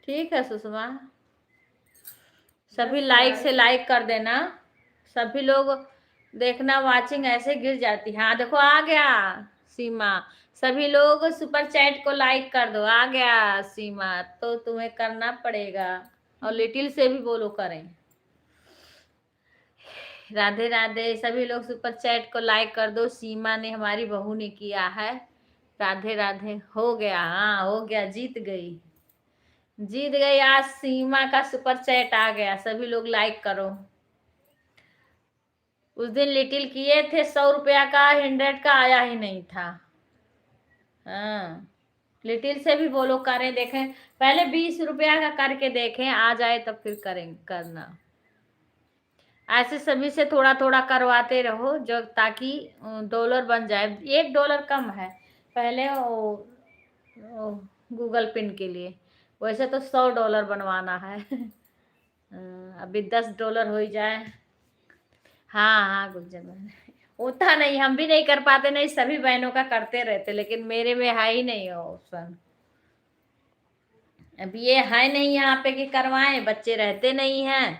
Speaker 1: ठीक है सुषमा सभी लाइक से लाइक कर देना। सभी लोग देखना वाचिंग ऐसे गिर जाती है। हाँ देखो आ गया सीमा। सभी लोग सुपर चैट को लाइक कर दो। आ गया सीमा तो तुम्हें करना पड़ेगा और लिटिल से भी बोलो करें। राधे राधे सभी लोग सुपर चैट को लाइक कर दो। सीमा ने हमारी बहू ने किया है। राधे राधे हो गया। हाँ हो गया जीत गई आज सीमा का सुपर चैट आ गया। सभी लोग लाइक करो। उस दिन लिटिल किए थे 100 रुपया का 100 का आया ही नहीं था। हाँ लिटिल से भी बोलो करें देखें। पहले 20 रुपया का करके देखें आ जाए तब फिर करना। ऐसे सभी से थोड़ा थोड़ा करवाते रहो जो ताकि डॉलर बन जाए। $1 कम है। पहले गूगल पिन के लिए। वैसे तो $100 बनवाना है। अभी $10 हो ही जाए। हाँ हाँ गुंजन बहन, होता नहीं, हम भी नहीं कर पाते, नहीं सभी बहनों का करते रहते, लेकिन मेरे में है ही नहीं हो ऑप्शन। अब ये है नहीं यहाँ पे कि करवाएं, बच्चे रहते नहीं हैं।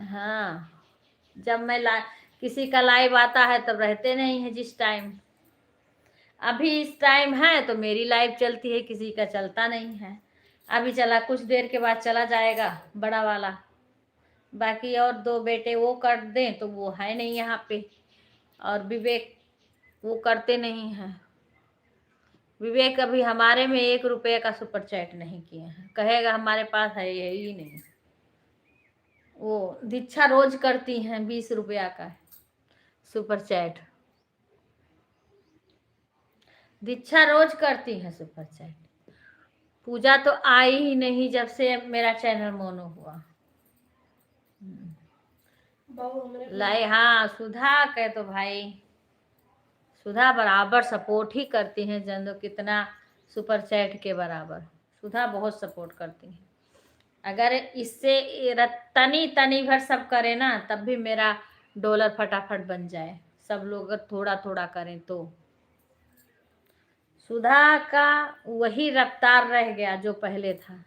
Speaker 1: हाँ, जब मैं किसी का लाइव आता है तब रहते नहीं है जिस टाइम। अभी इस टाइम है तो मेरी लाइव चलती है, किसी का चलता नहीं है। अभी चला, कुछ देर के बाद चला जाएगा बड़ा वाला। बाकी और 2 बेटे वो कर दें तो वो है नहीं यहाँ पे। और विवेक वो करते नहीं हैं। विवेक अभी हमारे में 1 रुपये का सुपर चैट नहीं किए हैं, कहेगा हमारे पास है ही नहीं। वो दीक्षा रोज करती हैं 20 रुपया का सुपर चैट। दीक्षा रोज करती है सुपर चैट। पूजा तो आई ही नहीं जब से मेरा चैनल मोनो हुआ। लाई हाँ, सुधा के तो भाई सुधा बराबर सपोर्ट ही करती हैं, जान दो कितना सुपर चैट के बराबर। सुधा बहुत सपोर्ट करती हैं। अगर इससे तनी तनी भर सब करे ना तब भी मेरा डॉलर फटाफट बन जाए, सब लोग थोड़ा थोड़ा करें तो। सुधा का वही रफ्तार रह गया जो पहले था।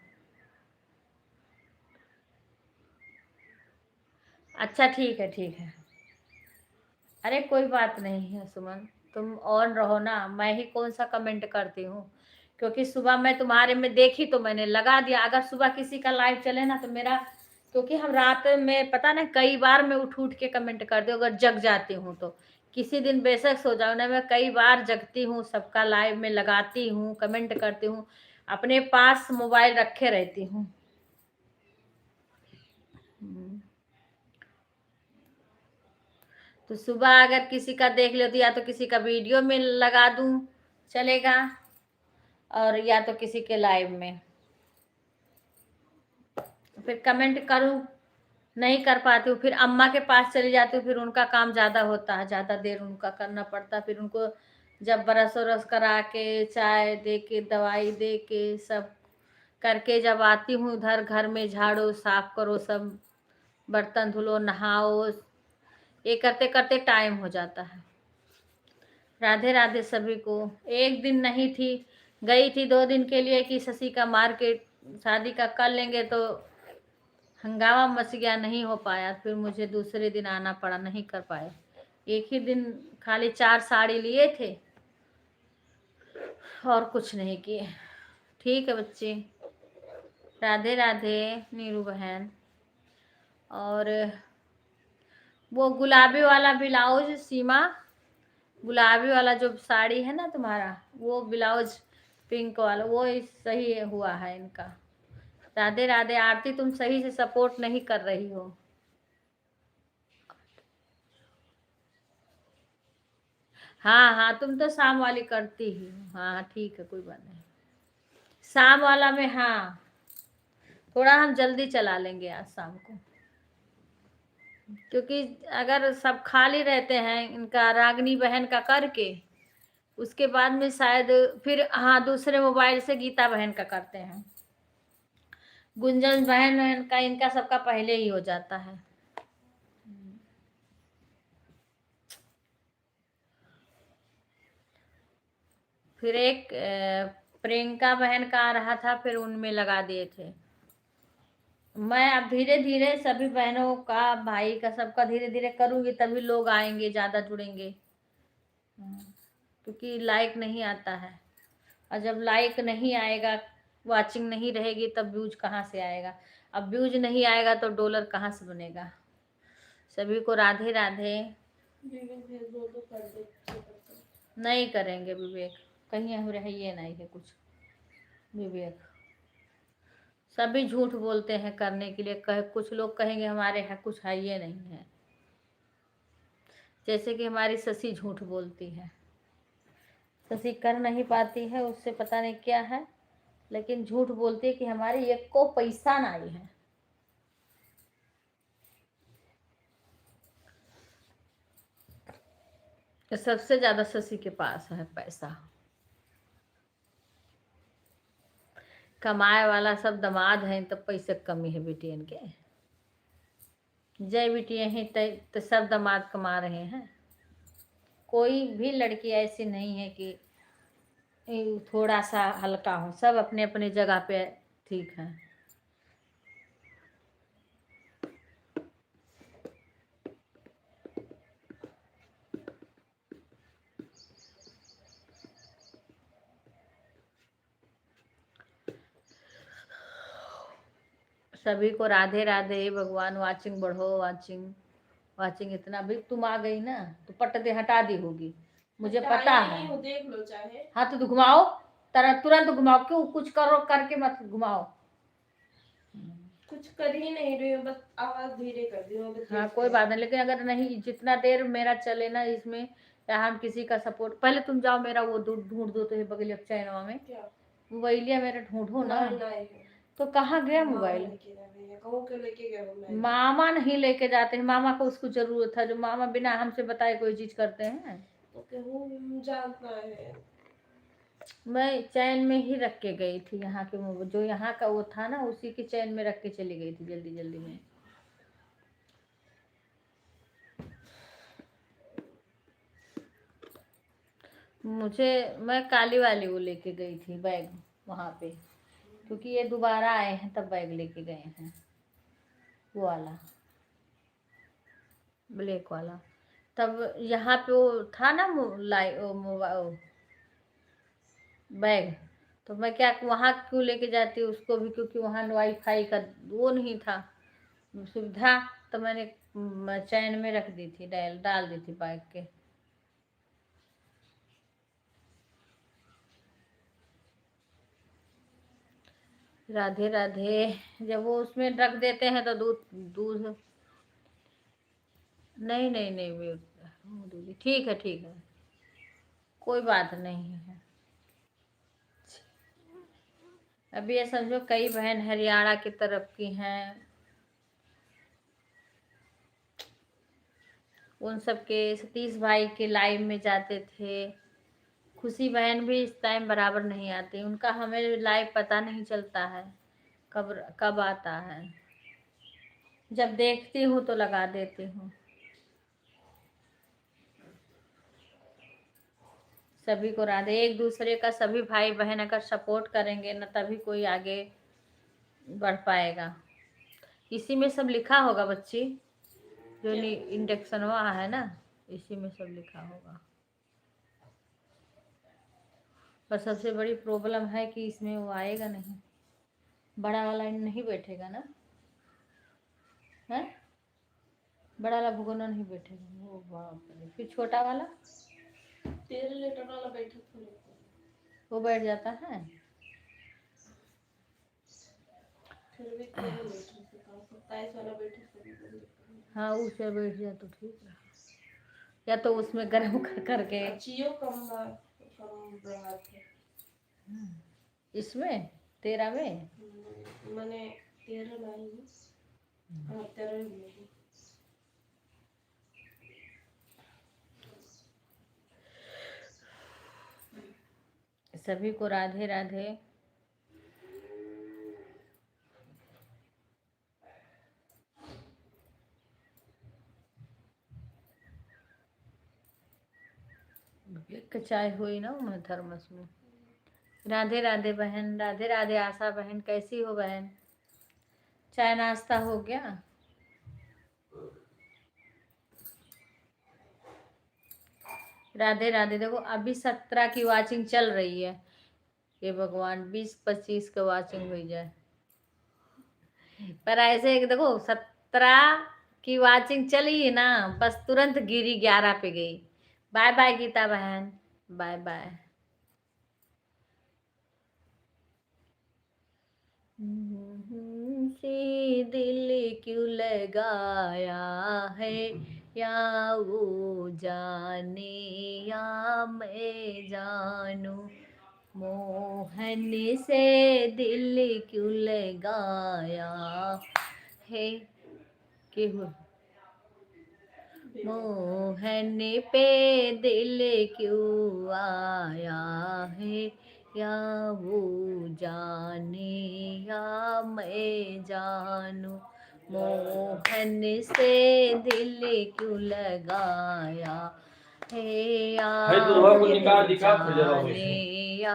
Speaker 1: अच्छा ठीक है ठीक है। अरे कोई बात नहीं है सुमन, तुम ऑन रहो ना, मैं ही कौन सा कमेंट करती हूँ, क्योंकि सुबह मैं तुम्हारे में देखी तो मैंने लगा दिया। अगर सुबह किसी का लाइव चले ना तो मेरा, क्योंकि हम रात में पता नहीं कई बार मैं उठ उठ के कमेंट करती हूँ, अगर जग जाती हूँ तो। किसी दिन बेशक सो जाऊँ ना, मैं कई बार जगती हूँ, सबका लाइव में लगाती हूँ, कमेंट करती हूँ, अपने पास मोबाइल रखे रहती हूँ। तो सुबह अगर किसी का देख लो तो या तो किसी का वीडियो में लगा दूं चलेगा, और या तो किसी के लाइव में, फिर कमेंट करूं, नहीं कर पाती हूँ, फिर अम्मा के पास चली जाती हूँ, फिर उनका काम ज़्यादा होता है, ज़्यादा देर उनका करना पड़ता है। फिर उनको जब ब्रश वरस करा के, चाय दे के, दवाई दे के, सब करके जब आती हूँ उधर, घर में झाड़ो साफ करो, सब बर्तन धुलो, नहाओ, ये करते करते टाइम हो जाता है। राधे राधे सभी को। एक दिन नहीं थी, गई थी 2 दिन के लिए कि शशि का मार्केट शादी का कर लेंगे, तो हंगामा मच गया, नहीं हो पाया। फिर मुझे दूसरे दिन आना पड़ा, नहीं कर पाए। एक ही दिन खाली 4 साड़ी लिए थे और कुछ नहीं किए। ठीक है बच्चे, राधे राधे नीरू बहन। और वो गुलाबी वाला ब्लाउज सीमा, गुलाबी वाला जो साड़ी है ना तुम्हारा, वो ब्लाउज पिंक वाला वो सही हुआ है इनका। राधे राधे। आरती तुम सही से सपोर्ट नहीं कर रही हो। हाँ हाँ, तुम तो शाम वाली करती ही हो। हाँ ठीक है, कोई बात नहीं। शाम वाला में हाँ, थोड़ा हम जल्दी चला लेंगे आज शाम को, क्योंकि अगर सब खाली रहते हैं इनका रागनी बहन का करके, उसके बाद में शायद फिर हाँ दूसरे मोबाइल से गीता बहन का करते हैं। गुंजन बहन का इनका सबका पहले ही हो जाता है। फिर एक प्रियंका बहन का आ रहा था, फिर उनमें लगा दिए थे। मैं अब धीरे धीरे सभी बहनों का, भाई का, सबका धीरे धीरे करूंगी, तभी लोग आएंगे, ज्यादा जुड़ेंगे। क्योंकि लाइक नहीं आता है, और जब लाइक नहीं आएगा, वाचिंग नहीं रहेगी, तब व्यूज कहाँ से आएगा। अब व्यूज नहीं आएगा तो डॉलर कहाँ से बनेगा। सभी को राधे राधे। नहीं करेंगे विवेक, कहीं हम रहिए नहीं है कुछ। विवेक सभी झूठ बोलते हैं करने के लिए, कुछ लोग कहेंगे हमारे यहाँ कुछ है, ये नहीं है। जैसे कि हमारी शशि झूठ बोलती है, शशि कर नहीं पाती है, उससे पता नहीं क्या है, लेकिन झूठ बोलती है कि हमारे एक को पैसा ना आई है। तो सबसे ज्यादा शशि के पास है पैसा। कमाए वाला सब दामाद हैं, तब पैसे की कमी है बेटियन के। जय बेटियां हैं तो सब दामाद कमा रहे हैं। कोई भी लड़की ऐसी नहीं है कि थोड़ा सा हल्का हो, सब अपने अपने जगह पे ठीक है। सभी को राधे राधे। भगवान वाचिंग बढ़ो, वाचिंग वाचिंग। इतना भी तुम आ गई ना तो पट दे हटा दी होगी, मुझे पता है।
Speaker 2: देख लो चाहे।
Speaker 1: हाँ तो घुमाओ, तुरंत घुमाओ, क्यों कुछ करो करके मत घुमाओ।
Speaker 2: कुछ कर ही नहीं रही हूँ, बस आवाज धीरे कर दी हूँ।
Speaker 1: हाँ कोई बात नहीं, लेकिन अगर नहीं जितना देर मेरा चले ना इसमें, या हम किसी का सपोर्ट, पहले तुम जाओ मेरा वो ढूंढ दो, तो ये बगल चैनवा में
Speaker 2: क्या
Speaker 1: मोबाइलिया मेरा ढूंढो ना।
Speaker 2: नहीं,
Speaker 1: तो कहाँ गया मोबाइल?
Speaker 2: कहूँ के लेके गया
Speaker 1: मामा नहीं लेके जाते हैं, मामा को उसको जरूरत है, जो मामा बिना हमसे बताए कोई चीज करते हैं।
Speaker 2: तो कहूँ जानता है।
Speaker 1: मैं चैन में ही रख के गई थी, यहाँ के जो यहाँ का वो था ना, उसी की चैन में रख के चली गई थी जल्दी जल्दी में। मैं काली वाली वो लेके गई थी बैग वहाँ पे, क्योंकि ये दोबारा आए हैं तब बैग लेके गए हैं, वो वाला ब्लैक वाला। तब यहाँ पे वो था ना बैग, तो मैं क्या वहाँ क्यों लेके जाती उसको भी, क्योंकि वहाँ वाईफाई का वो नहीं था सुविधा। तो मैंने चैन में रख दी थी, डाल दी थी बैग के। राधे राधे। जब वो उसमें रख देते हैं तो दूध दूध नहीं नहीं नहीं दीदी ठीक है ठीक है, कोई बात नहीं है। अभी ये समझो कई बहन हरियाणा की तरफ की हैं, उन सब के सतीश भाई के लाइव में जाते थे। खुशी बहन भी इस टाइम बराबर नहीं आती, उनका हमें लाइव पता नहीं चलता है कब कब आता है। जब देखती हूँ तो लगा देती हूँ। सभी को राधे। एक दूसरे का सभी भाई बहन अगर सपोर्ट करेंगे ना, तभी कोई आगे बढ़ पाएगा। इसी में सब लिखा होगा बच्ची, जो इंडक्शन वहाँ है ना, इसी में सब लिखा होगा। पर सबसे बड़ी प्रॉब्लम है कि इसमें वो आएगा नहीं, बड़ा वाला नहीं बैठेगा ना, है बड़ा वाला भगोना नहीं बैठेगा। वो बाप रे, फिर छोटा वाला
Speaker 2: 13 लीटर वाला बैठा था,
Speaker 1: वो बैठ जाता है।
Speaker 2: फिर भी 13 लीटर से 27 वाला बैठा था।
Speaker 1: हाँ उससे बैठ जाए तो ठीक है, या तो उसमें गर्म करके।
Speaker 2: जियो कम रहा था
Speaker 1: इसमें 13 में
Speaker 2: मैंने 13 नहीं, हाँ 13 ही।
Speaker 1: सभी को राधे राधे। एक चाय हुई ना मैं थर्मस में। राधे राधे बहन, राधे राधे आशा बहन, कैसी हो बहन? चाय नाश्ता हो गया? राधे राधे। देखो अभी 17 की वाचिंग चल रही है, ये भगवान 20-25 का वाचिंग हो जाए। पर ऐसे देखो 17 की वाचिंग चली है ना, बस तुरंत गिरी 11 पे गई। बाय बाय गीता बहन, बाय बाय। से दिल क्यों लगाया है, या वो जाने या मैं जानू, मोहन से दिल क्यों लगाया है कि मोहन पे दिल क्यों आया है, या वो जाने या मैं जानूं, मोहन से दिल क्यों लगाया है, या वो जाने या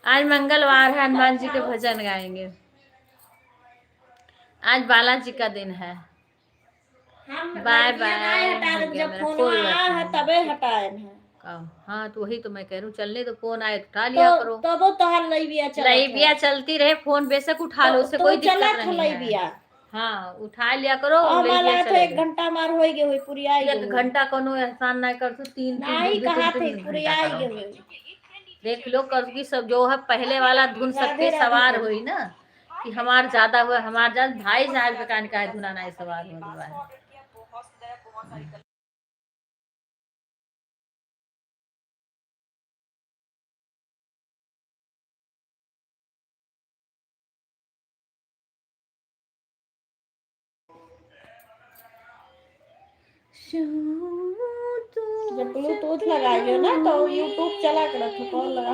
Speaker 1: आज मंगलवार है, हनुमान जी के भजन गाएंगे। आज बालाजी का दिन है। Bye bye.
Speaker 2: जब फोन आया है तबे हटाए हैं।
Speaker 1: हाँ तो वही तो मैं कह रही हूँ, चलने तो फोन आए उठा लिया करो।
Speaker 2: तो वो तोहर
Speaker 1: लईबिया चलती रहे, फोन बेशक उठा लो, उससे कोई दिक्कत नहीं है। हाँ उठा लिया करो। लईबिया
Speaker 2: तो 1 घंटा मार हो गए हुई पूरी आई
Speaker 1: 1 घंटा कोनो एहसान ना कर, तो 3
Speaker 2: नहीं कहा थे पूरी आई
Speaker 1: घंटा
Speaker 2: गए।
Speaker 1: देख लो कर सब जो है पहले वाला धुन सबके सवार हुई ना, कि हमार ज्यादा हुआ, हमार ज्यादा भाई साहब के कान का धुना नहीं सवार हो रहा है।
Speaker 2: जब ब्लूटूथ लगाइयो ना तो यूट्यूब चला कर रखो, कॉल लगा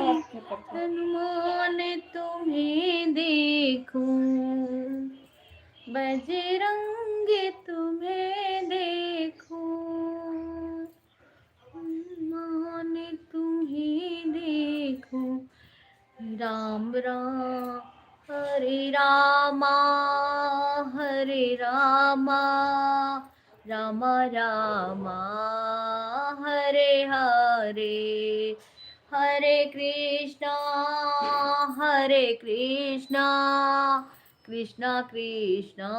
Speaker 1: हनुमान तुम्हें देखूं, बजरंग तुम्हें देखूं, हनुमान तुम्हें देखूं, राम राम हरे रामा, हरे रामा, रामा रामा हरे हरे, हरे कृष्णा कृष्णा कृष्णा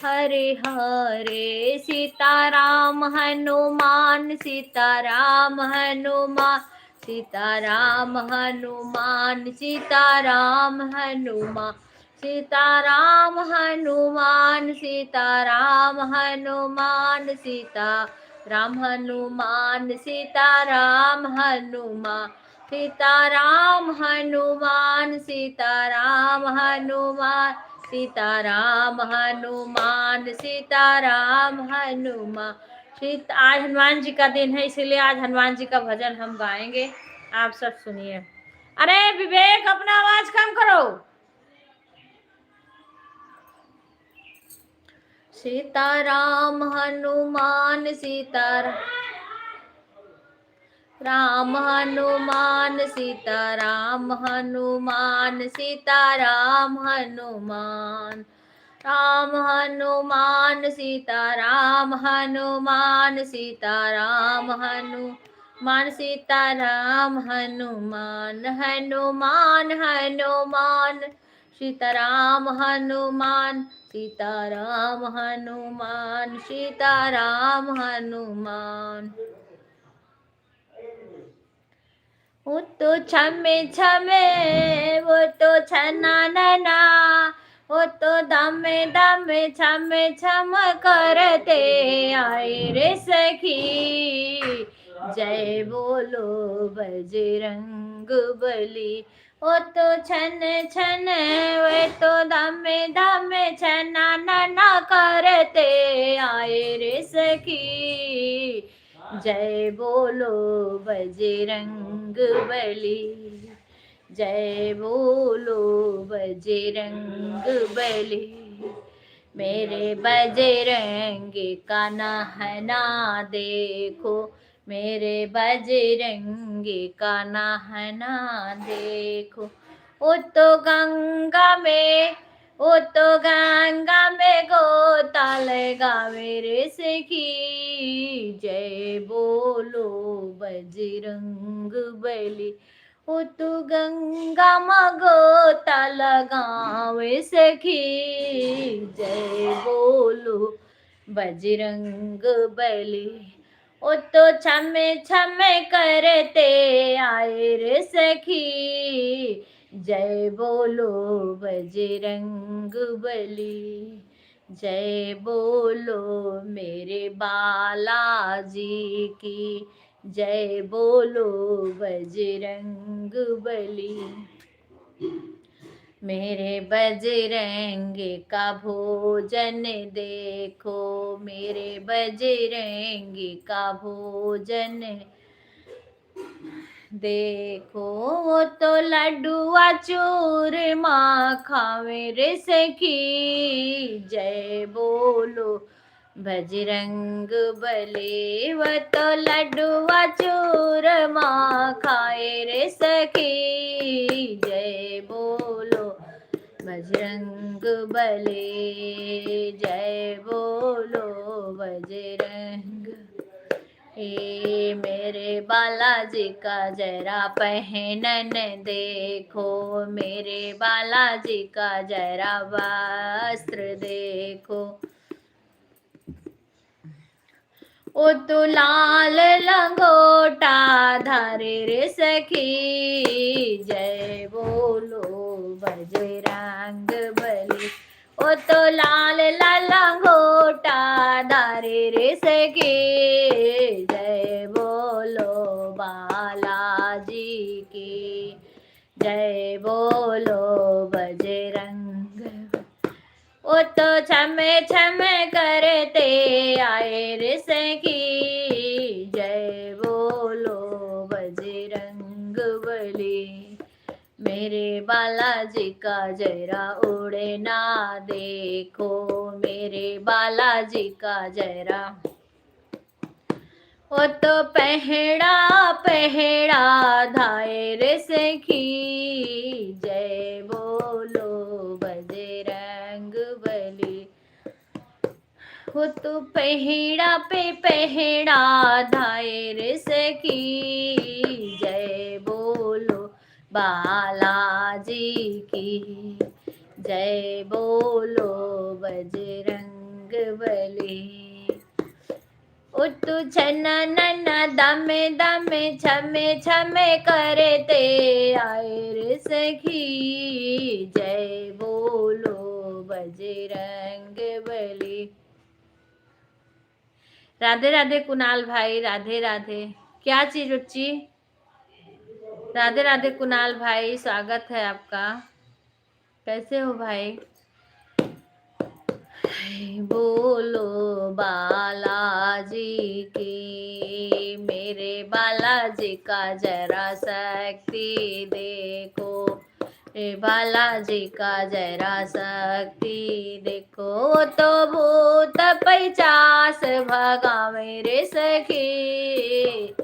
Speaker 1: हरे हरे, सीताराम हनुमान, सीताराम हनुमान, सीताराम हनुमान, सीताराम हनुमान, सीताराम हनुमान, सीताराम हनुमान, सीताराम हनुमान, सीताराम हनुमान, सीताराम हनुमान, सीताराम हनुमान, सीताराम हनुमान, सीताराम हनुमान। आज हनुमान जी का दिन है, इसलिए आज हनुमान जी का भजन हम गाएंगे, आप सब सुनिए। अरे विवेक अपना आवाज कम करो। सीताराम हनुमान, राम हनुमान, सीताराम हनुमान, सीताराम हनुमान, राम हनुमान, सीताराम हनुमान, सीताराम हनुमान, सीताराम हनुमान, हनुमान हनुमान, सीताराम हनुमान, सीताराम हनुमान, सीताराम हनुमान। वो तो छमे छमे, वो तो छना नना, वो तो दमे दमे छमे छम करते आए रे सखी, जय बोलो बजरंग बली। वो तो छन छन, वे तो दमे दमे छना नना करते आए रे सखी, जय बोलो बजरंग बली, जय बोलो बजरंग बली। मेरे बजरंग का नहना देखो, मेरे बजरंग का नहना देखो। वो तो गंगा में, वो तो गंगा में गोता लगावे रे सखी, जय बोलो बजरंग बली। ओ तू गंगा मगोता लगावे सखी, जय बोलो बजरंग बली। ओ तो छमे छमे करते आए रे सखी, जय बोलो बजरंग बली। जय बोलो मेरे बालाजी की, जय बोलो बजरंग बली। मेरे बजरंग का भोजन देखो, मेरे बजरंग का भोजन देखो। वो तो लड्डुआ चूरमा खावे रे सखी, जय बोलो बजरंग बली। वो तो लड्डुआ चूरमा खाए रे सखी, जय बोलो बजरंग बली। जय बोलो बजरंग। ए मेरे बालाजी का जरा पहनन देखो, मेरे बालाजी का जरा वस्त्र देखो। ओ तो लाल लंगोटा धारे रे सखी, जय बोलो बजरंग बली। ओ तो लाल लंगोटा धारे रे सखी, जय बोलो बालाजी की, जय बोलो बजरंग। ओ तो छमे छमे करते आए रे सखी, जय बोलो बजरंग बली। मेरे बालाजी का जरा उड़े ना देखो, मेरे बालाजी का जरा। ओ तो पहड़ा पहड़ा धाए रे सखी, जय बोलो बजरंग बली। हो तो पहड़ा पे पहड़ा धाए रे सखी, जय बोलो बालाजी की, जय बोलो बजरंग बली। ओ तू छना नन्ना दमे दमे छमे छमे करते आए रे सखी, जय बोलो बजरंग बली। राधे राधे कुणाल भाई, राधे राधे। क्या चीज रुचि? राधे राधे कुणाल भाई, स्वागत है आपका। कैसे हो भाई? बोलो बालाजी की, मेरे बालाजी का जरा शक्ति देखो, रे बालाजी का जरा शक्ति देखो। तो भूत पैचास भगावे रे सखी,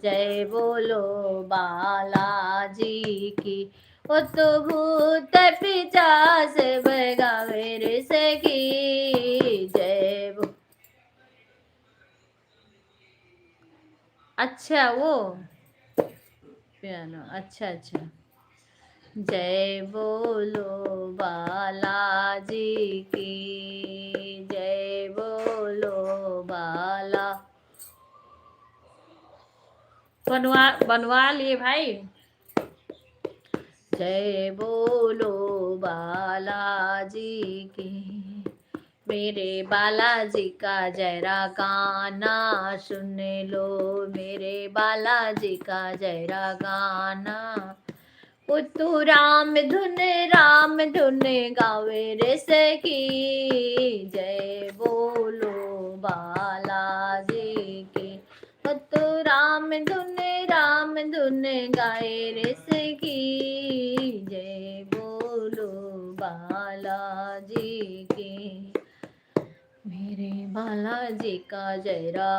Speaker 1: जय बोलो बालाजी की। ओ तो भूत पिचास भगावे रे सखी, जय बो। अच्छा वो पियानो, अच्छा अच्छा। जय बोलो बालाजी की, जय बोलो बाला। बनवा लिए भाई। जय बोलो बालाजी की, मेरे बालाजी का जरा गाना सुन लो, मेरे बालाजी का जरा गाना। ओ तू राम धुन गावे रे सखी, जय बोलो बालाजी की। ओ तू राम धुन गाए रे सखी, जय बोलो बालाजी की। मेरे बालाजी का जरा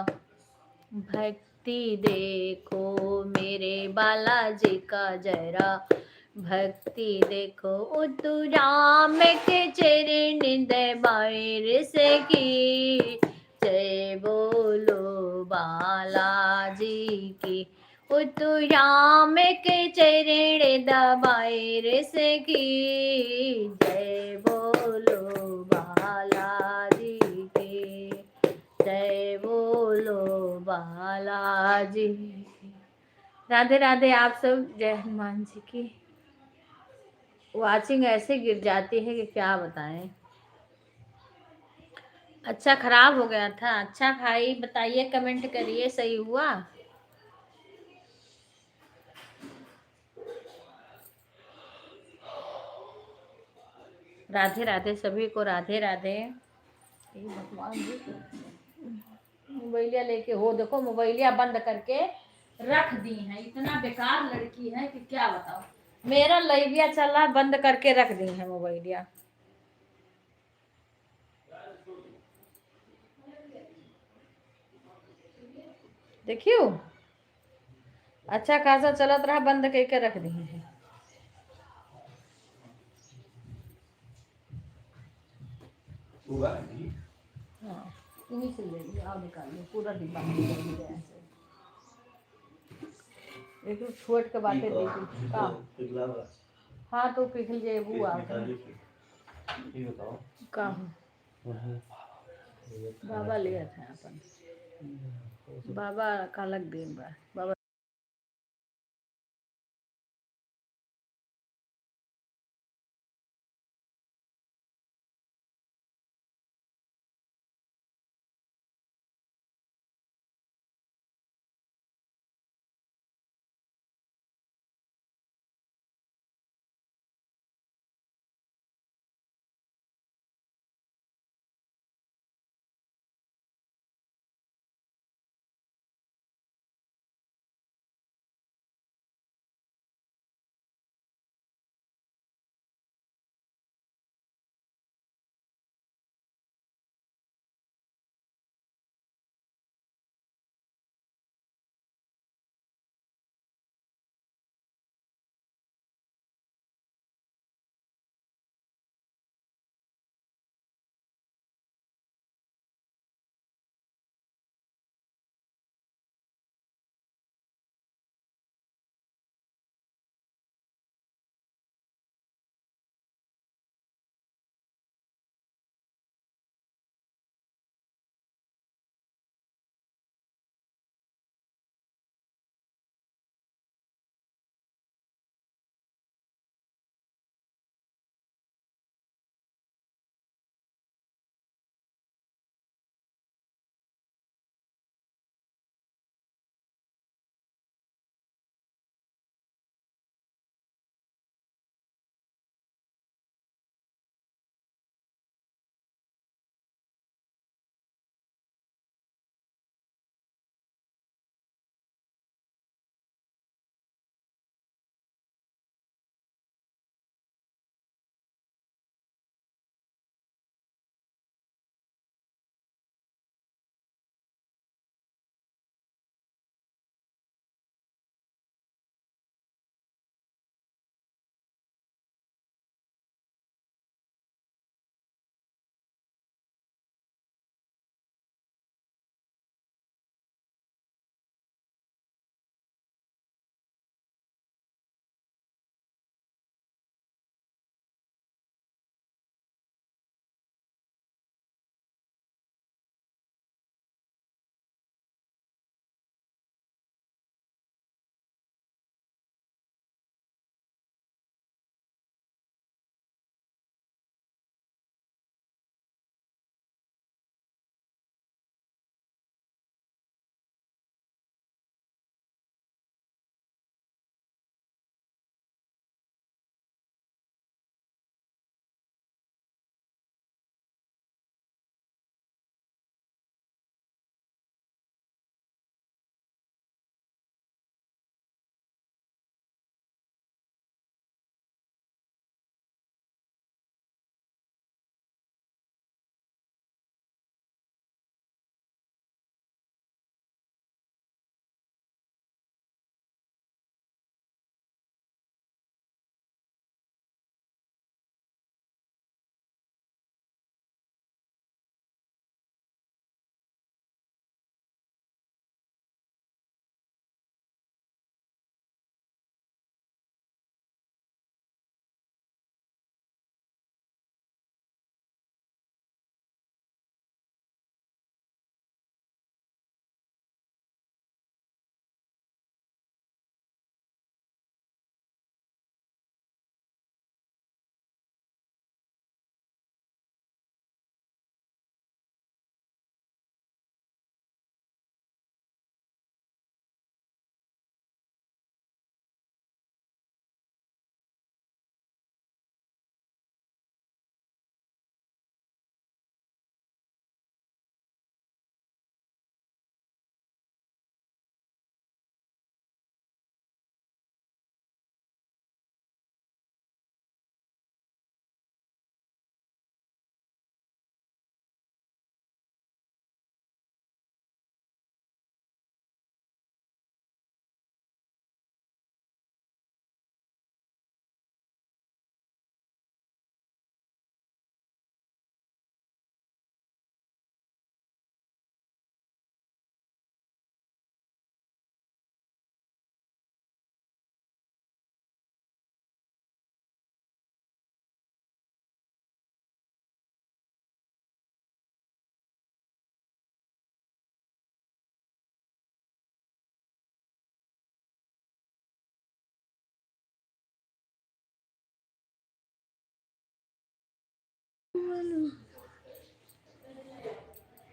Speaker 1: भक्ति देखो, मेरे बालाजी का जरा भक्ति देखो। ओ तू राम के चरण दबाए रे सखी, जय बोलो बालाजी की। उतुराम के चरण दबाए रे सखी, जय बोलो बालाजी के, जय बोलो बालाजी की। राधे राधे आप सब। जय हनुमान जी की। वाचिंग ऐसे गिर जाती है कि क्या बताएं। अच्छा खराब हो गया था। अच्छा भाई बताइए, कमेंट करिए सही हुआ। राधे राधे सभी को, राधे राधे। ये भगवान जी मोबाइलिया लेके हो, देखो मोबाइलिया बंद करके रख दी है। इतना बेकार लड़की है कि क्या बताओ। मेरा लाइविया चल रहा है, बंद करके रख दी है मोबाइलिया। देखियो अच्छा खासा चलत रहा, बंद करके रख दी है। हाँ इन्हीं से ले लिया, आओ निकालिए पूरा डिब्बा निकाल दिया ऐसे। एक छोट के बातें देखी का। हाँ तो पिघल जाए वो आ का बाबा लिया था अपन। बाबा का अलग दिन बा बाबा।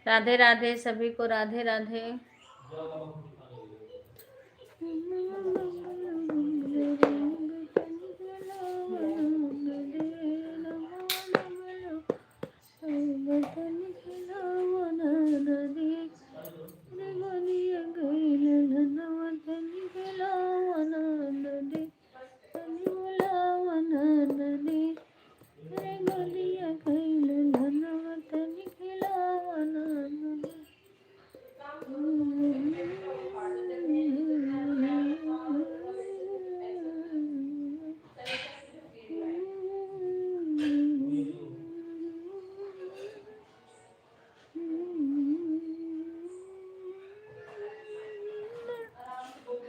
Speaker 1: राधे राधे सभी को, राधे राधे।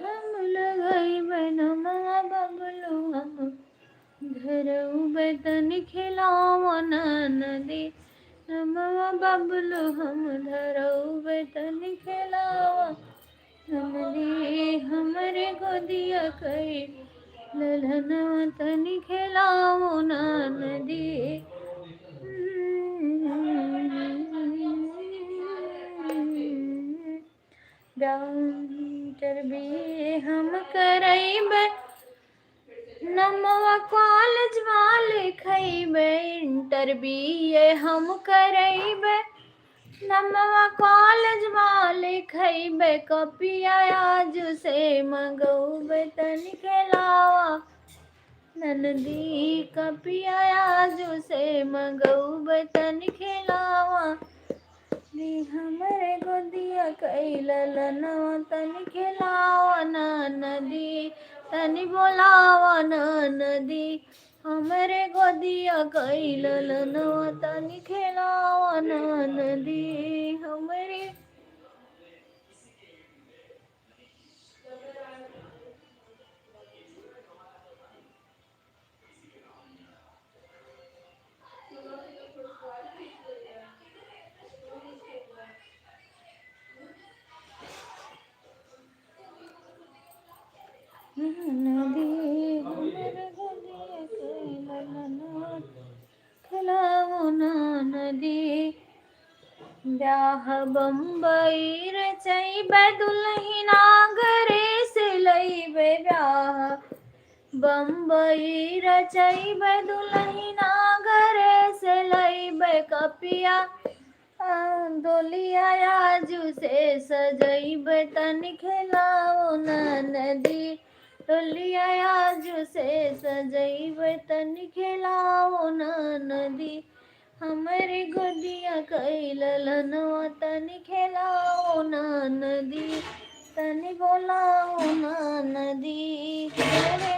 Speaker 1: हम लगाई बनवा बबलू हम घरऊ बेतन खिलावन नदी, नमवा बबलू हम धरऊ बेतन खिलावा नदी, हमरे गोदिया कई ललनवा तनी खिलाओ नदी। डांटर भी हम करैबे, नमवा कॉलेज वाले खैबे, इंटर भी ये हम करैबे, नमवा कॉलेज वाले खैबे, कपिया आज से मंगौबे तनी खिलावा ननदी, कपिया आज से मंगौबे तनी खिलावा दी, हमरे गोदिया कैलनवा तनी खिलावा नदी, तनी बोलावा नदी, हमरे गोदिया कैलनवा तनी खिलावा नदी, हमरे नदी, हमरे गोदिया कैलनवा खिलाओ नदी। ब्याह बम्बई रचैबे दुल्हिना घरे से लैबे, ब्याह बम्बई रचैबे दुल्हिना घरे से लैबे, कपिया डोलिया आजू से सजैबे तनी खिलाओ नदी, डोलिया आजू से सजैबे तनी खिलाओ नदी, हमरे गोदिया कैलनवा तनी खिलाओ नदी, तनी बोलाओ नदी, हमरे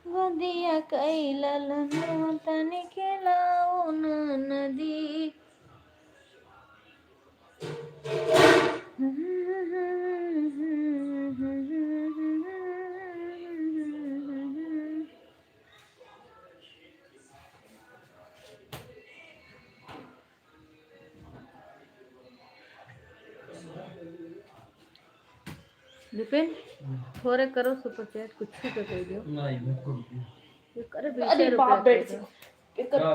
Speaker 1: गोदिया कैलनवा तनी खिलाओ नदी। विपिन थोड़े करो सुपर चैट, कुछ भी तो कह दियो
Speaker 3: नहीं मैं कर
Speaker 1: ये करे
Speaker 2: अरे
Speaker 1: 20
Speaker 2: बाप
Speaker 1: रुपया
Speaker 2: बेटे
Speaker 3: क्या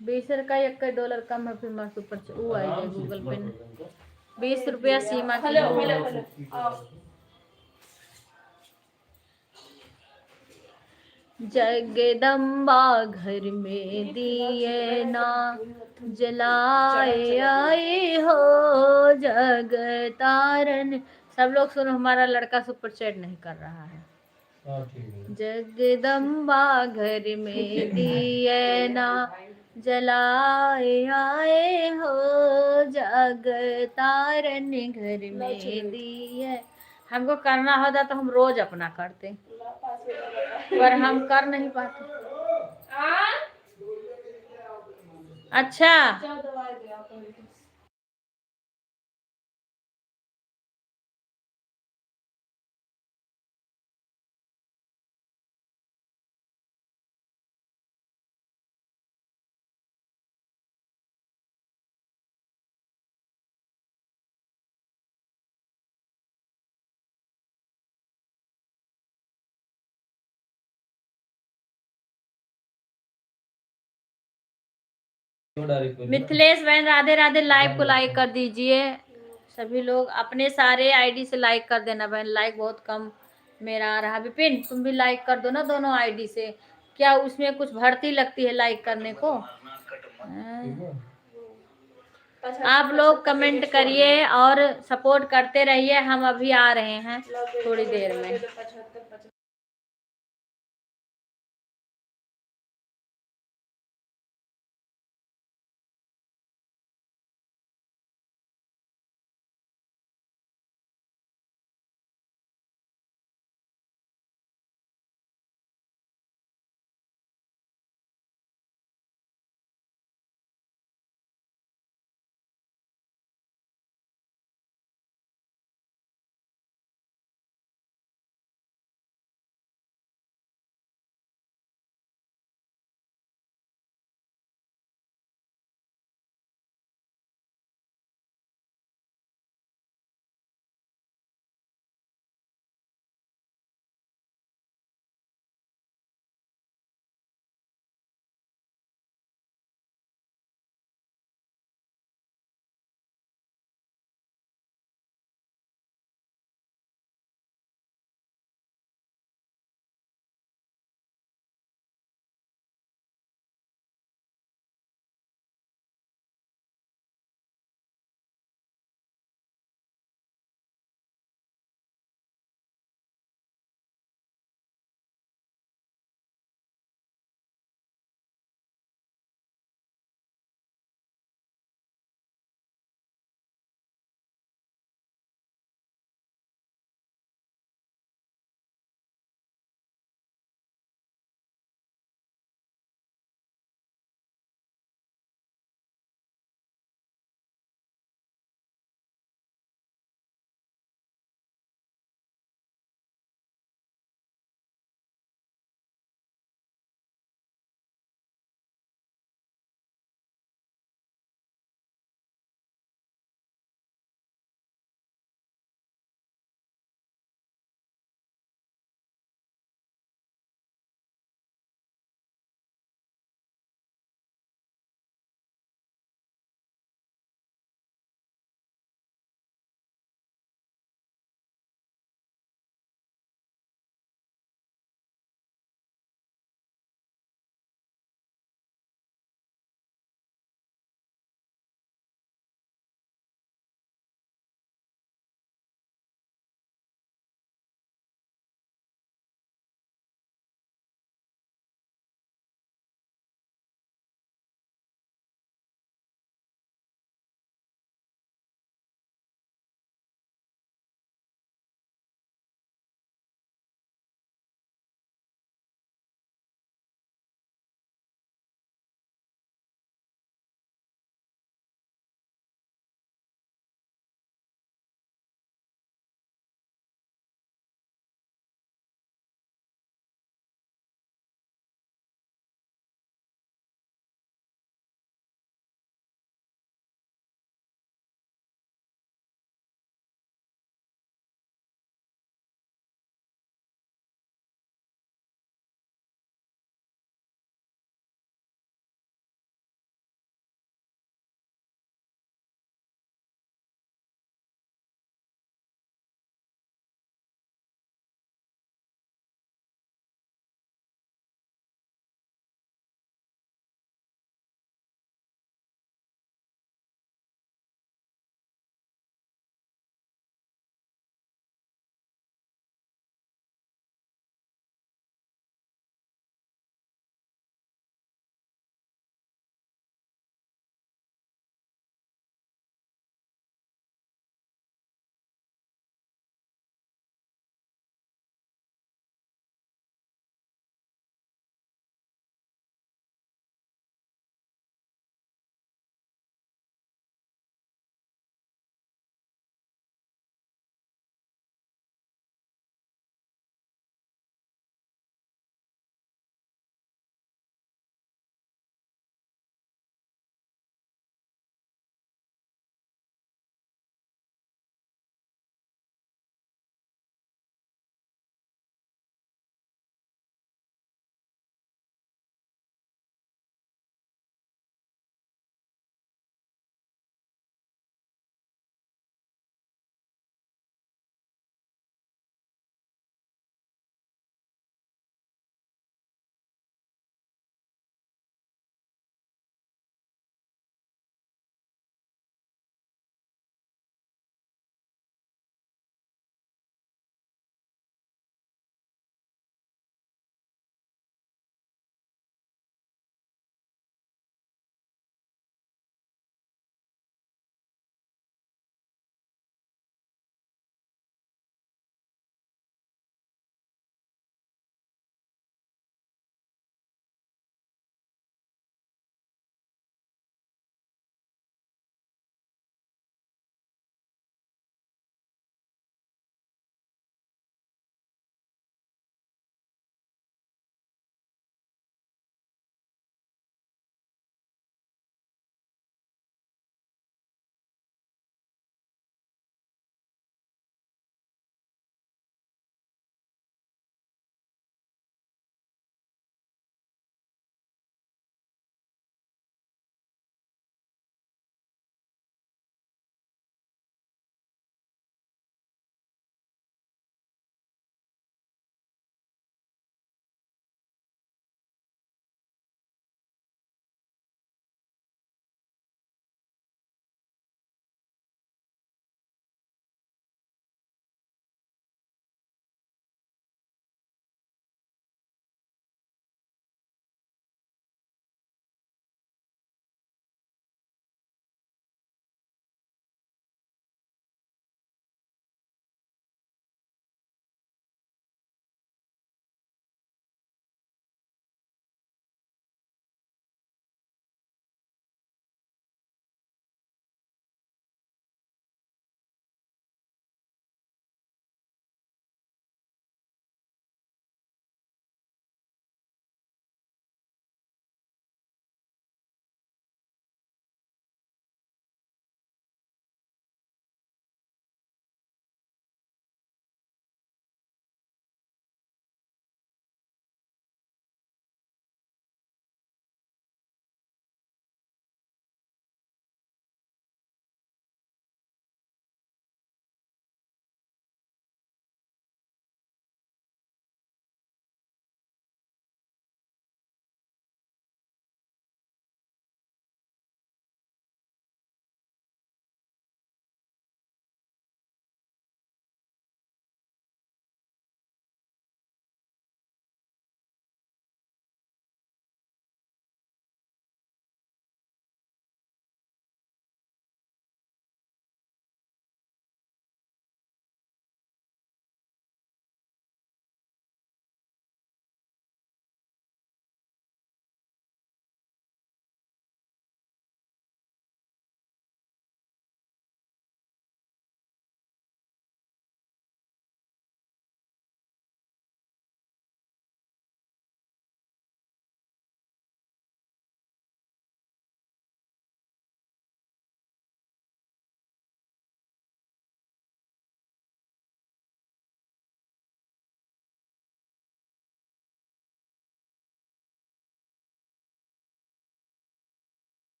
Speaker 1: 20 का $1 कम है, फिर मैं सुपर चैट वो आई है गूगल पे 20 रुपया सीमा की
Speaker 2: हेलो
Speaker 1: है।
Speaker 2: हेलो हेलो आओ।
Speaker 1: जगदम्बा घर में दिए ना जलाए आए हो, जग तारन। सब लोग सुनो, हमारा लड़का सुपर चैट नहीं कर रहा है। जगदम्बा घर में दिए ना जलाए आए हो, जग तारन घर में दिए। हमको करना होता तो हम रोज अपना करते, पर हम कर नहीं पाते। अच्छा मिथिलेश बहन राधे राधे, लाइव को लाइक कर दीजिए सभी लोग, अपने सारे आईडी से लाइक कर देना बहन, लाइक बहुत कम मेरा आ रहा। विपिन तुम भी लाइक कर दो ना दोनों आईडी से, क्या उसमें कुछ भर्ती लगती है लाइक करने को? आप लोग कमेंट करिए और सपोर्ट करते रहिए, हम अभी आ रहे हैं थोड़ी देर में।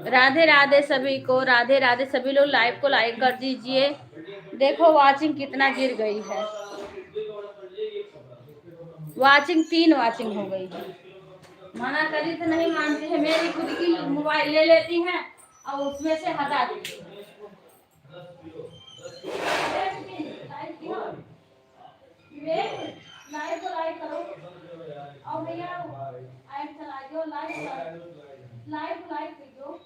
Speaker 1: राधे राधे सभी को, राधे राधे सभी लोग लाइव को लाइक कर दीजिए। देखो वाचिंग कितना गिर गई है, वाचिंग 3 वाचिंग हो गई है। मना करी तो नहीं मानती है, मेरी खुद की मोबाइल ले लेती हैं और उसमें से हटा देती हैं। लाइव को लाइक करो और भैया ऐड चला दो, लाइव लाइक कर दो।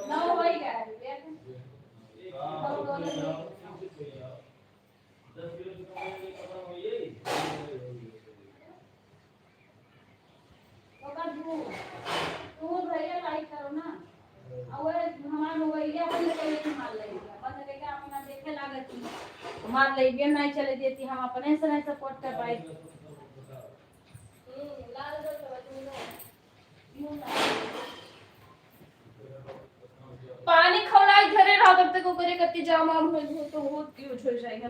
Speaker 1: ना हो ही गया है तू भैया लाइक करो ना। और हमार मोबाइल बंद करके मार लेगी, बंद करके अपना देखे लागत मार लेगी, नहीं चले देती, हम अपने से नहीं सपोर्ट कर पाए।
Speaker 2: पानी खौलाई घरे रहो तब तक ओकरे कत्ती जाम आम हो तो वो यूज हो जाएगा।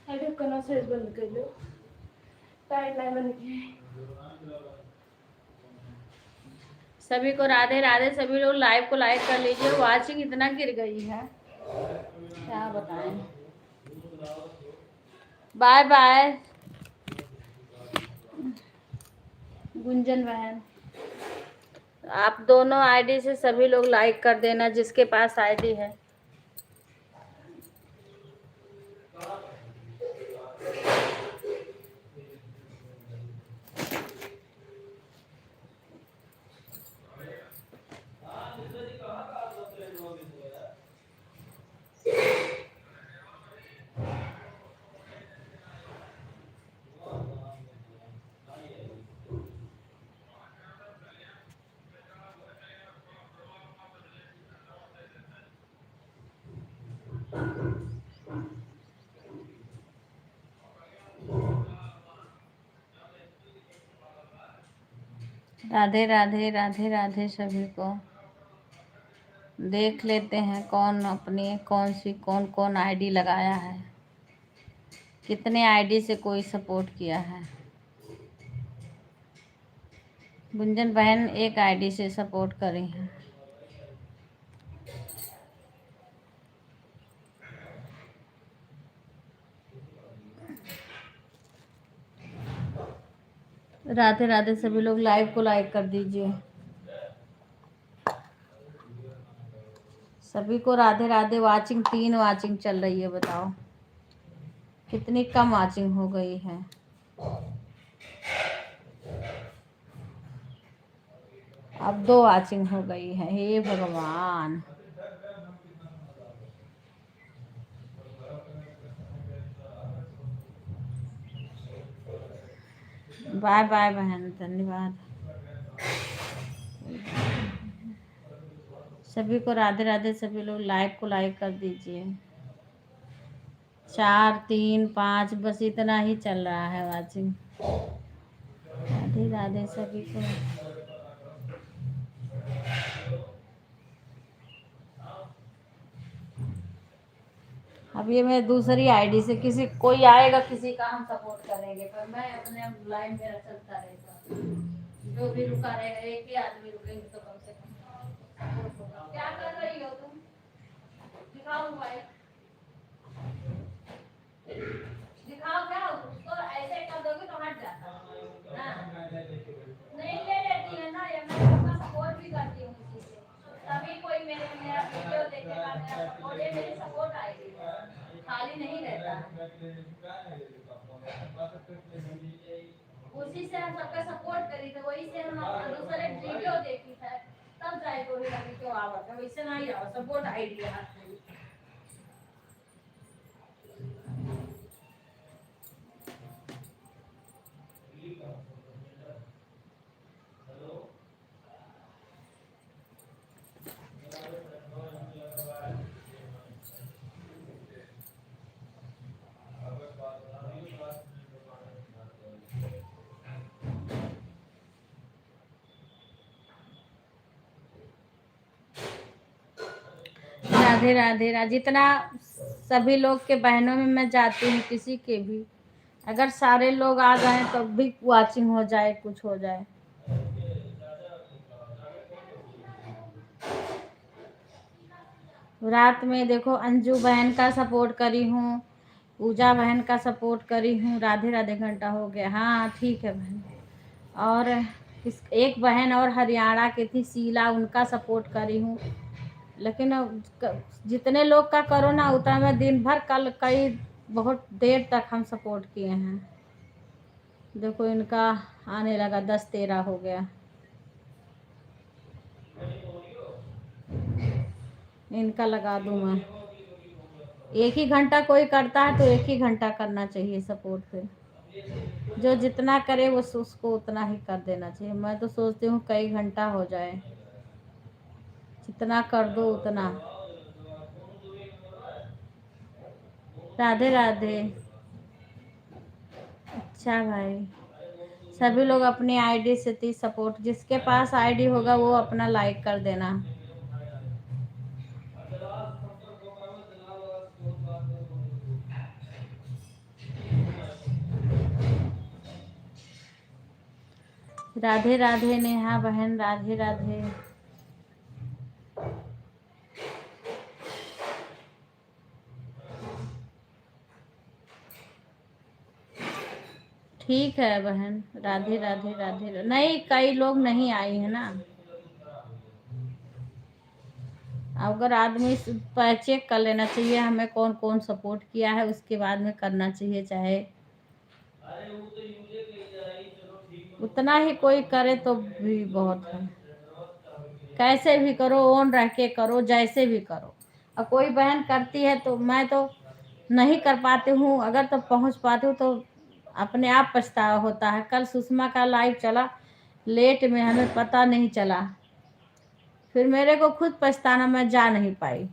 Speaker 2: अरे कना से बंद कर लो, टाइट नहीं बन गया।
Speaker 1: सभी को राधे राधे, सभी लोग लाइव को लाइक कर लीजिए। वाचिंग इतना गिर गई है, क्या बताएं। बाय बाय गुंजन बहन, आप दोनों आईडी से सभी लोग लाइक कर देना जिसके पास आईडी है। राधे राधे, राधे राधे सभी को। देख लेते हैं कौन अपनी कौन कौन आईडी लगाया है, कितने आईडी से कोई सपोर्ट किया है। गुंजन बहन एक आईडी से सपोर्ट करी है। राधे राधे सभी लोग लाइव को लाइक कर दीजिए। सभी को राधे राधे। वाचिंग 3 वाचिंग चल रही है, बताओ कितनी कम वाचिंग हो गई है। अब 2 वाचिंग हो गई है, हे भगवान। बाय बाय बहन, धन्यवाद। सभी को राधे राधे, सभी लोग लाइव को लाइक कर दीजिए। 4 3 5 बस इतना ही चल रहा है वाचिंग। राधे राधे सभी को। अब ये मैं दूसरी आईडी से किसी कोई आएगा, किसी का हम सपोर्ट करेंगे, पर मैं अपने लाइन मेरा चलता रहेगा। जो भी रुका रहेगा, एक ही आदमी रुकेंगे तो कम से कम। क्या कर रही हो तुम? दिखाओ मोबाइल, दिखाओ क्या हो उसको, ऐसे कर दोगे तो हट जाता है। नहीं ले लेती है ना, ये मैं सबका सपोर्ट भी करती हूँ इसी से। तभी कोई मेरा वीडियो देखेगा, मेरा सपोर्ट है, मेरी सपोर्ट आएगी, खाली नहीं रहता है। उसी से हम सबका सपोर्ट करी थे, वही से हम अपना दूसरे वीडियो देखी है, तब जाए तो लगी क्यों आवत है, वैसे नहीं आओ सपोर्ट आईडी हाथ में। राधे राधे राधे। जितना सभी लोग के बहनों में मैं जाती हूँ, किसी के भी अगर सारे लोग आ जाएं तब भी वाचिंग हो जाए, कुछ हो जाए। रात में देखो अंजू बहन का सपोर्ट करी हूँ, पूजा बहन का सपोर्ट करी हूँ। राधे राधे घंटा हो गया। हाँ ठीक है बहन। और एक बहन और हरियाणा की थी शीला, उनका सपोर्ट करी हूँ। लेकिन जितने लोग का करो ना उतना मैं दिन भर कल कई बहुत देर तक हम सपोर्ट किए हैं। देखो इनका आने लगा 10-13 हो गया। इनका लगा दूँ मैं। एक ही घंटा कोई करता है तो एक ही घंटा करना चाहिए सपोर्ट। फिर जो जितना करे वो उसको उतना ही कर देना चाहिए। मैं तो सोचती हूँ कई घंटा हो जाए, जितना कर दो उतना। राधे राधे। अच्छा भाई, सभी लोग अपनी आईडी से 30 सपोर्ट, जिसके पास आईडी होगा वो अपना लाइक कर देना। राधे राधे नेहा बहन, राधे राधे। ठीक है बहन, राधे राधे राधे राधे। नहीं, कई लोग नहीं आई है ना। अगर आदमी चेक कर लेना चाहिए हमें कौन कौन सपोर्ट किया है, उसके बाद में करना चाहिए। चाहे उतना ही कोई करे तो भी बहुत है। कैसे भी करो, ऑन रह के करो, जैसे भी करो। और कोई बहन करती है तो मैं तो नहीं कर पाती हूँ, अगर तो पहुँच पाती हूँ तो अपने आप पछतावा होता है। कल सुषमा का लाइव चला लेट में, हमें पता नहीं चला, फिर मेरे को खुद पछताना, मैं जा नहीं पाई।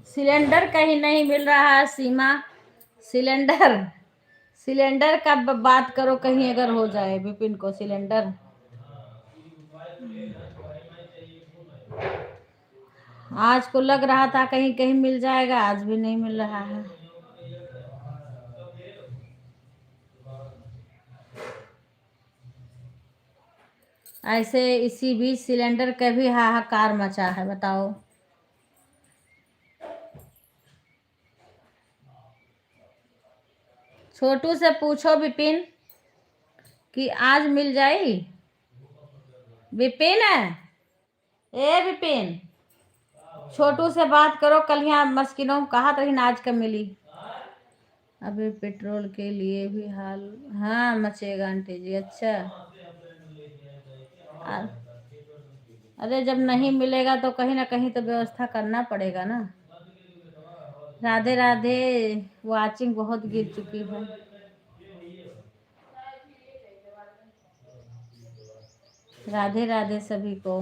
Speaker 1: सिलेंडर कहीं नहीं मिल रहा है सीमा। सिलेंडर सिलेंडर का बात करो, कहीं अगर हो जाए विपिन को सिलेंडर। आज को लग रहा था कहीं कहीं मिल जाएगा, आज भी नहीं मिल रहा है। ऐसे इसी बीच सिलेंडर का भी हाहाकार मचा है, बताओ। छोटू से पूछो विपिन कि आज मिल जाई। विपिन है, ए विपिन, छोटू से बात करो। कल यहाँ मस्किनों कहा था आज का मिली। अभी पेट्रोल के लिए भी हाल, हाँ मचेगा आंटी जी। अच्छा, अरे जब नहीं मिलेगा तो कहीं ना कहीं तो व्यवस्था करना पड़ेगा ना। राधे राधे। वाचिंग बहुत गिर चुकी है। राधे राधे सभी को।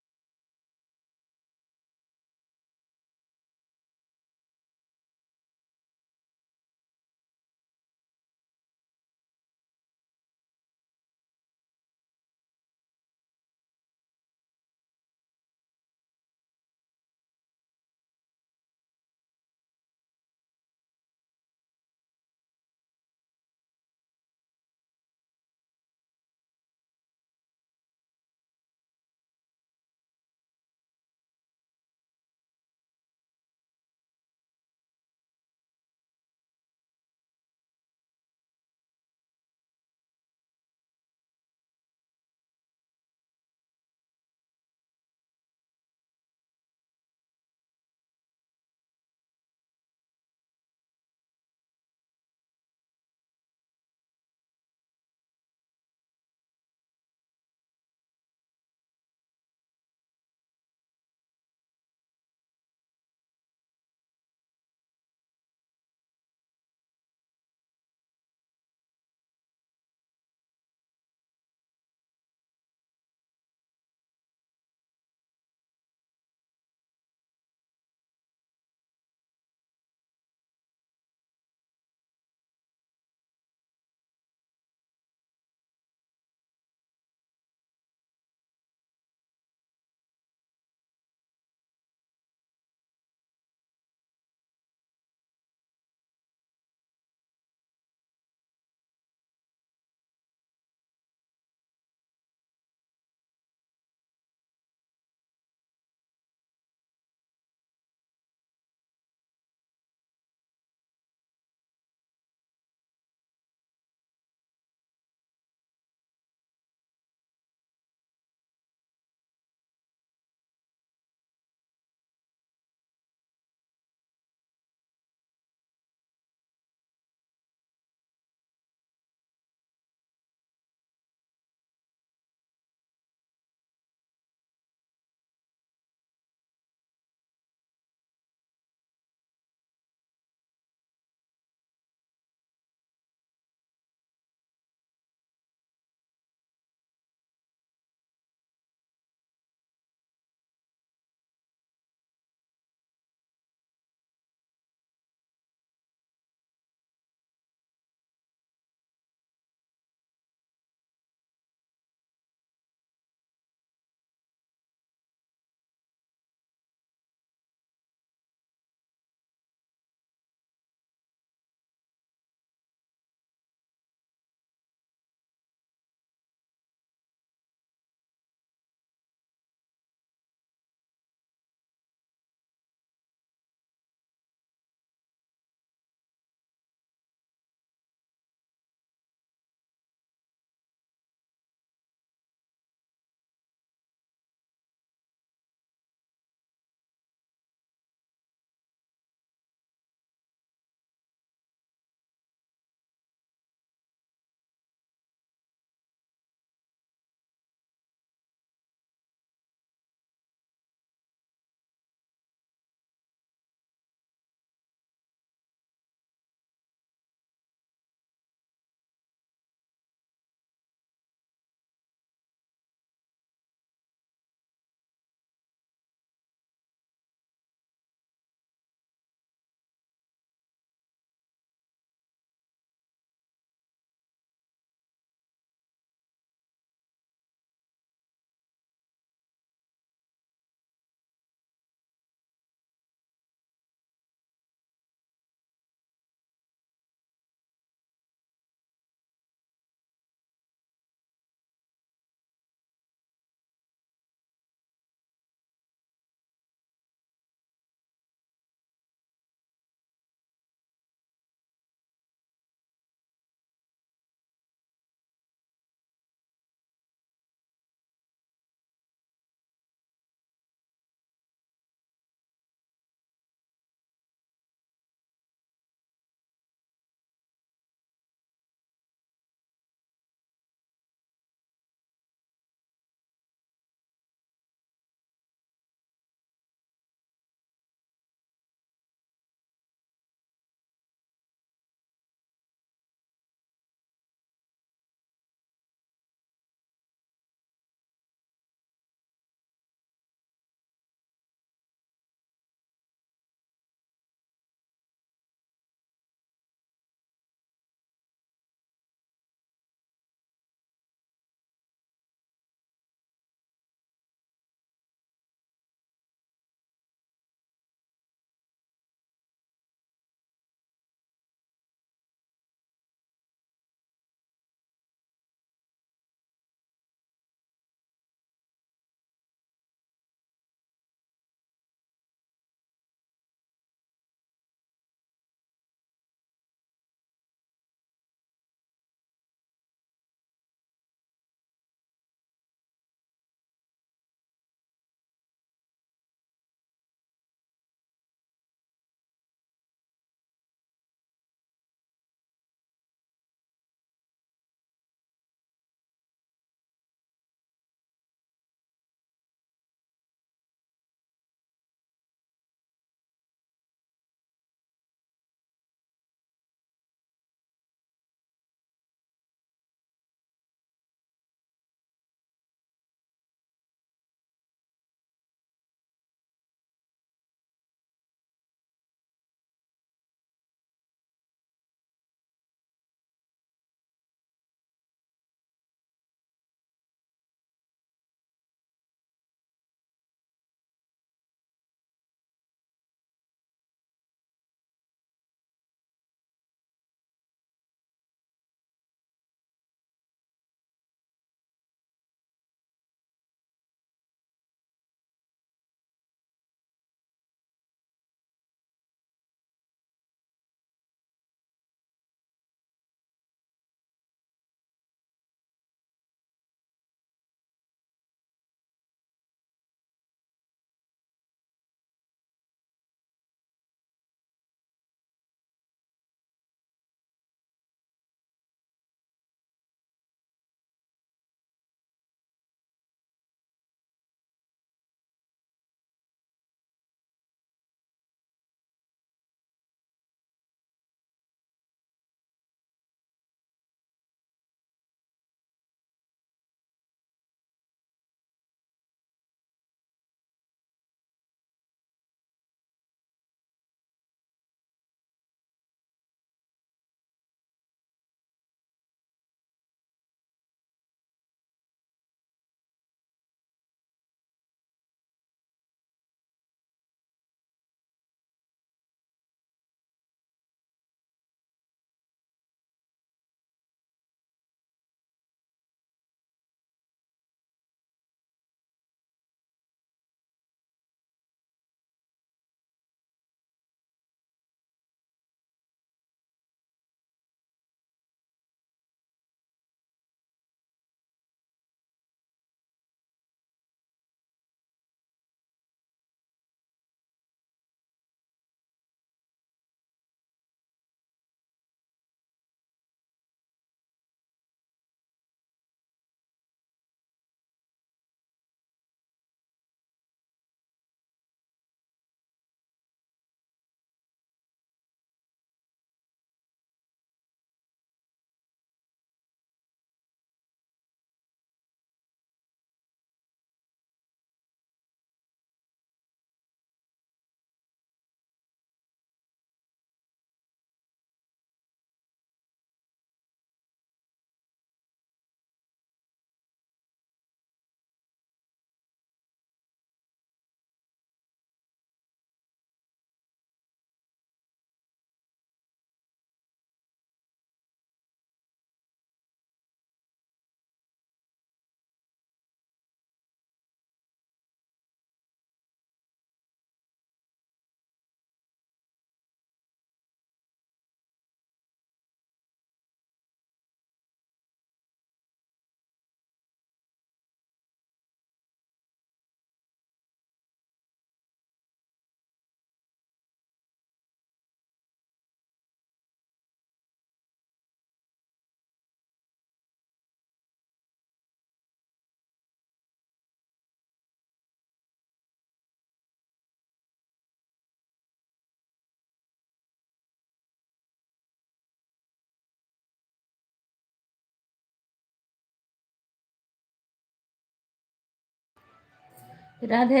Speaker 1: राधे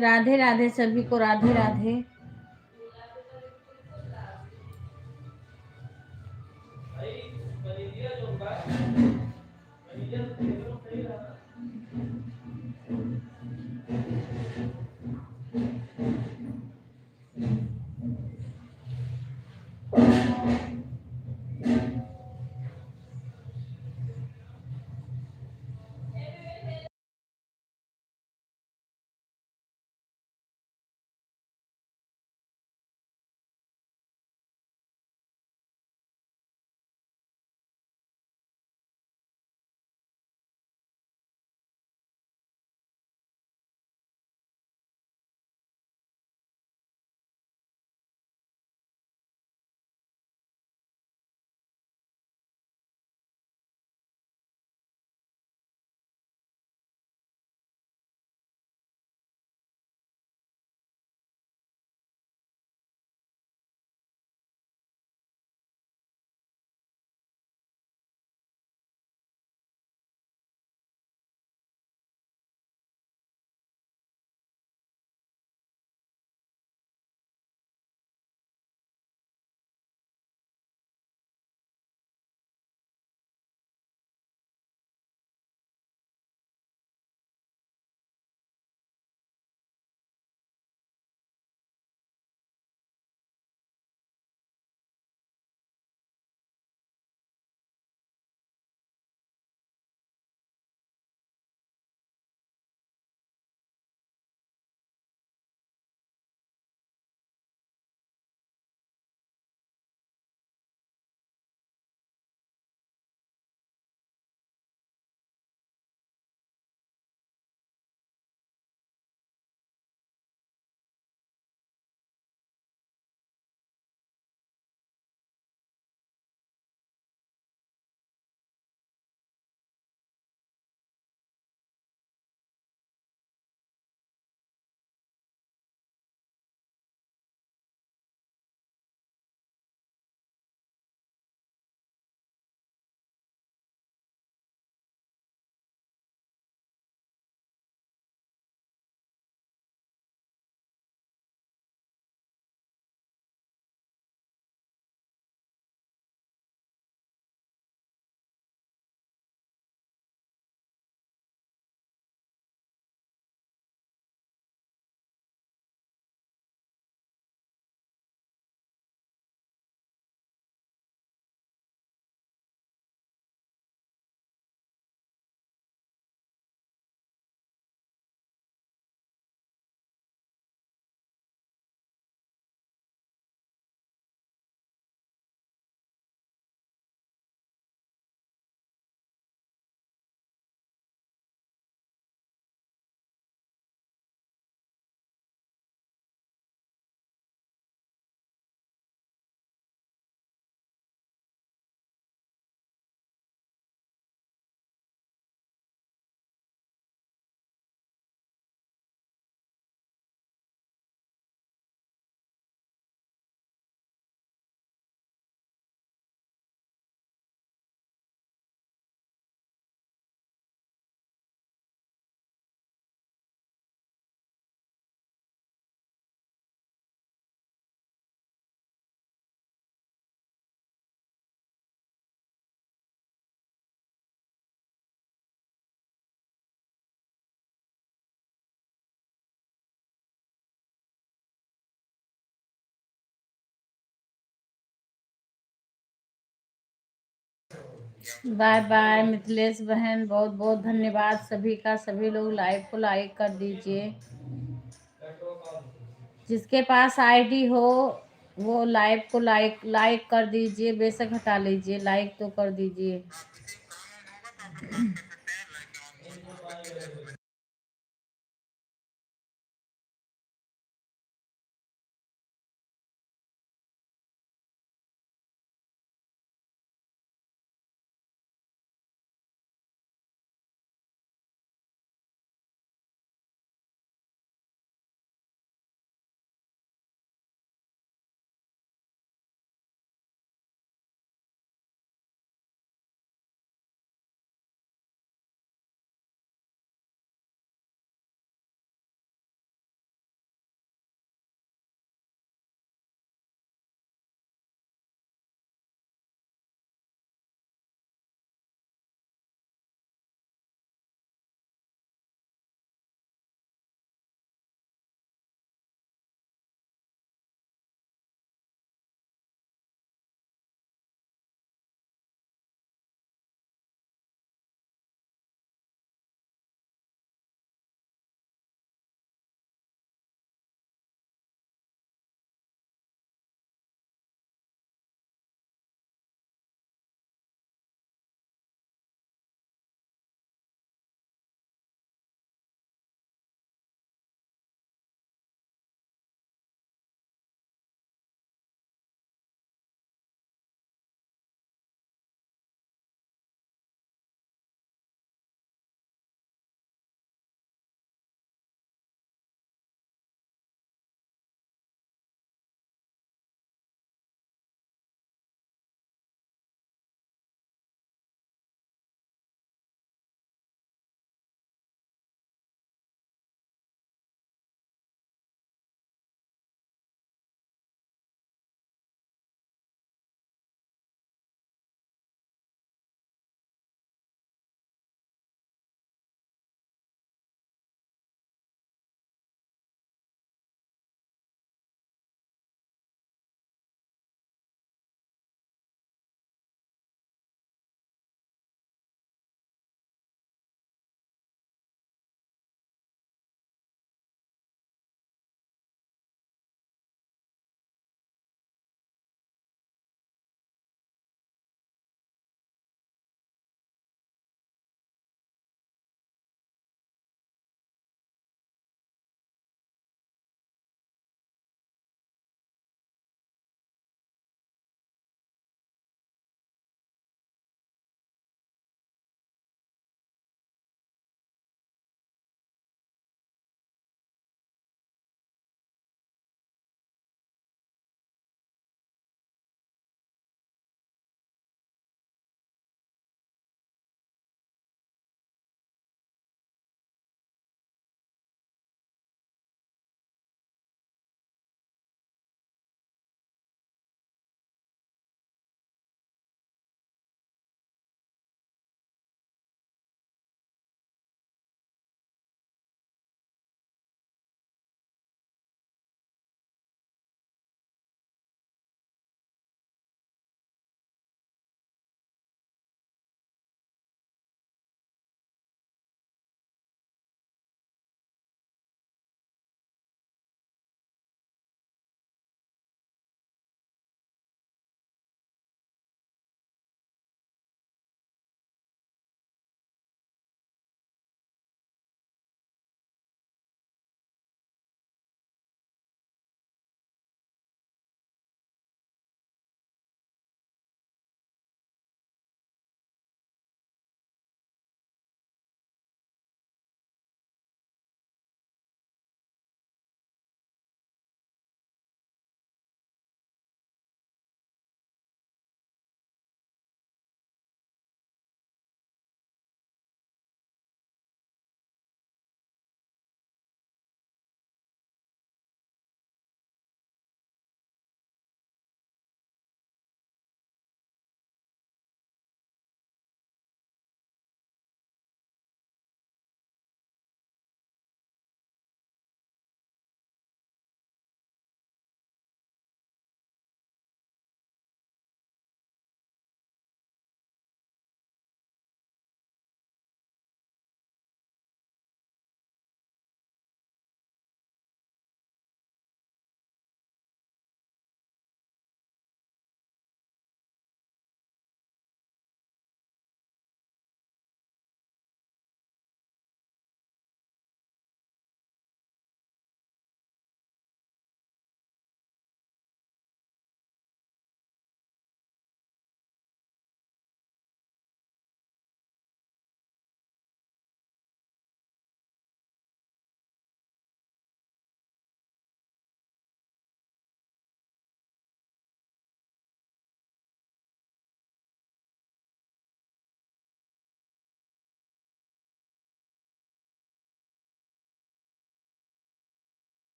Speaker 1: राधे राधे सभी को राधे राधे। बाय बाय मिथिलेश बहन, बहुत बहुत धन्यवाद सभी का। सभी लोग लाइव को लाइक कर दीजिए। जिसके पास आईडी हो वो लाइव को लाइक कर दीजिए। बेशक हटा लीजिए, लाइक तो कर दीजिए।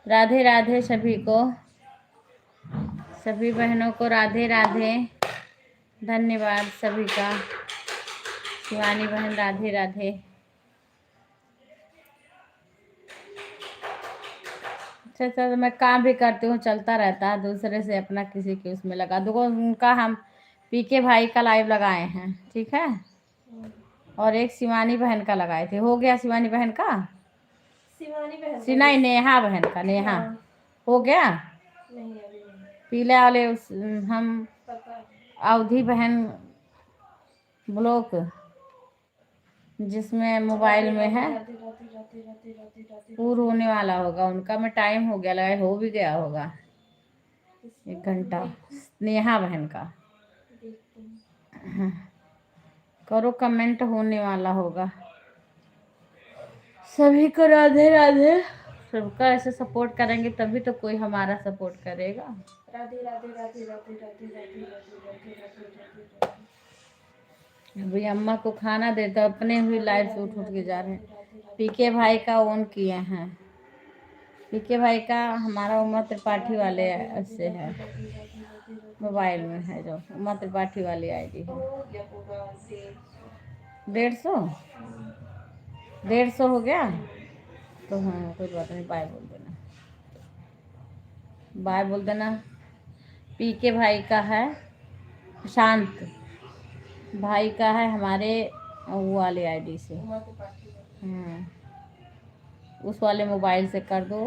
Speaker 1: राधे राधे सभी को, सभी बहनों को राधे राधे। धन्यवाद सभी का। शिवानी बहन राधे राधे। अच्छा अच्छा, तो मैं काम भी करती हूँ, चलता रहता है, दूसरे से अपना किसी के उसमें लगा दो। उनका हम पीके भाई का लाइव लगाए हैं, ठीक है, और एक शिवानी बहन का लगाए थे। हो गया शिवानी बहन का,
Speaker 2: शिवानी बहन का
Speaker 1: नहीं नेहा बहन का, नेहा
Speaker 2: हाँ।
Speaker 1: हो गया।
Speaker 2: नहीं अभी नहीं,
Speaker 1: पीले वाले हम
Speaker 2: पता है।
Speaker 1: अवधि बहन ब्लॉक जिसमें मोबाइल में है,
Speaker 2: राधे राधे राधे राधे राधे राधे
Speaker 1: पूर्ण होने वाला होगा उनका। में टाइम हो गया, लगा हो भी गया होगा 1 घंटा। नेहा बहन का
Speaker 2: देखते हैं।
Speaker 1: करो, कमेंट होने वाला होगा। सभी को राधे राधे। सबका ऐसे सपोर्ट करेंगे तभी तो कोई हमारा सपोर्ट करेगा।
Speaker 2: राधे राधे राधे राधे राधे राधे राधे राधे राधे राधे।
Speaker 1: अभी अम्मा को खाना देते अपने भी लाइव से उठ के जा रहे हैं। पीके भाई का ऑन किए हैं। पीके भाई का हमारा उमा त्रिपाठी वाले से है, मोबाइल में है जो उमा त्रिपाठी वाली आईडी है। 150 150 हो गया तो हाँ कोई बात नहीं, बाय बोल देना, बाय बोल देना। पीके भाई का है, शांत भाई का है हमारे वो वाले आईडी से। उस वाले मोबाइल से कर दो।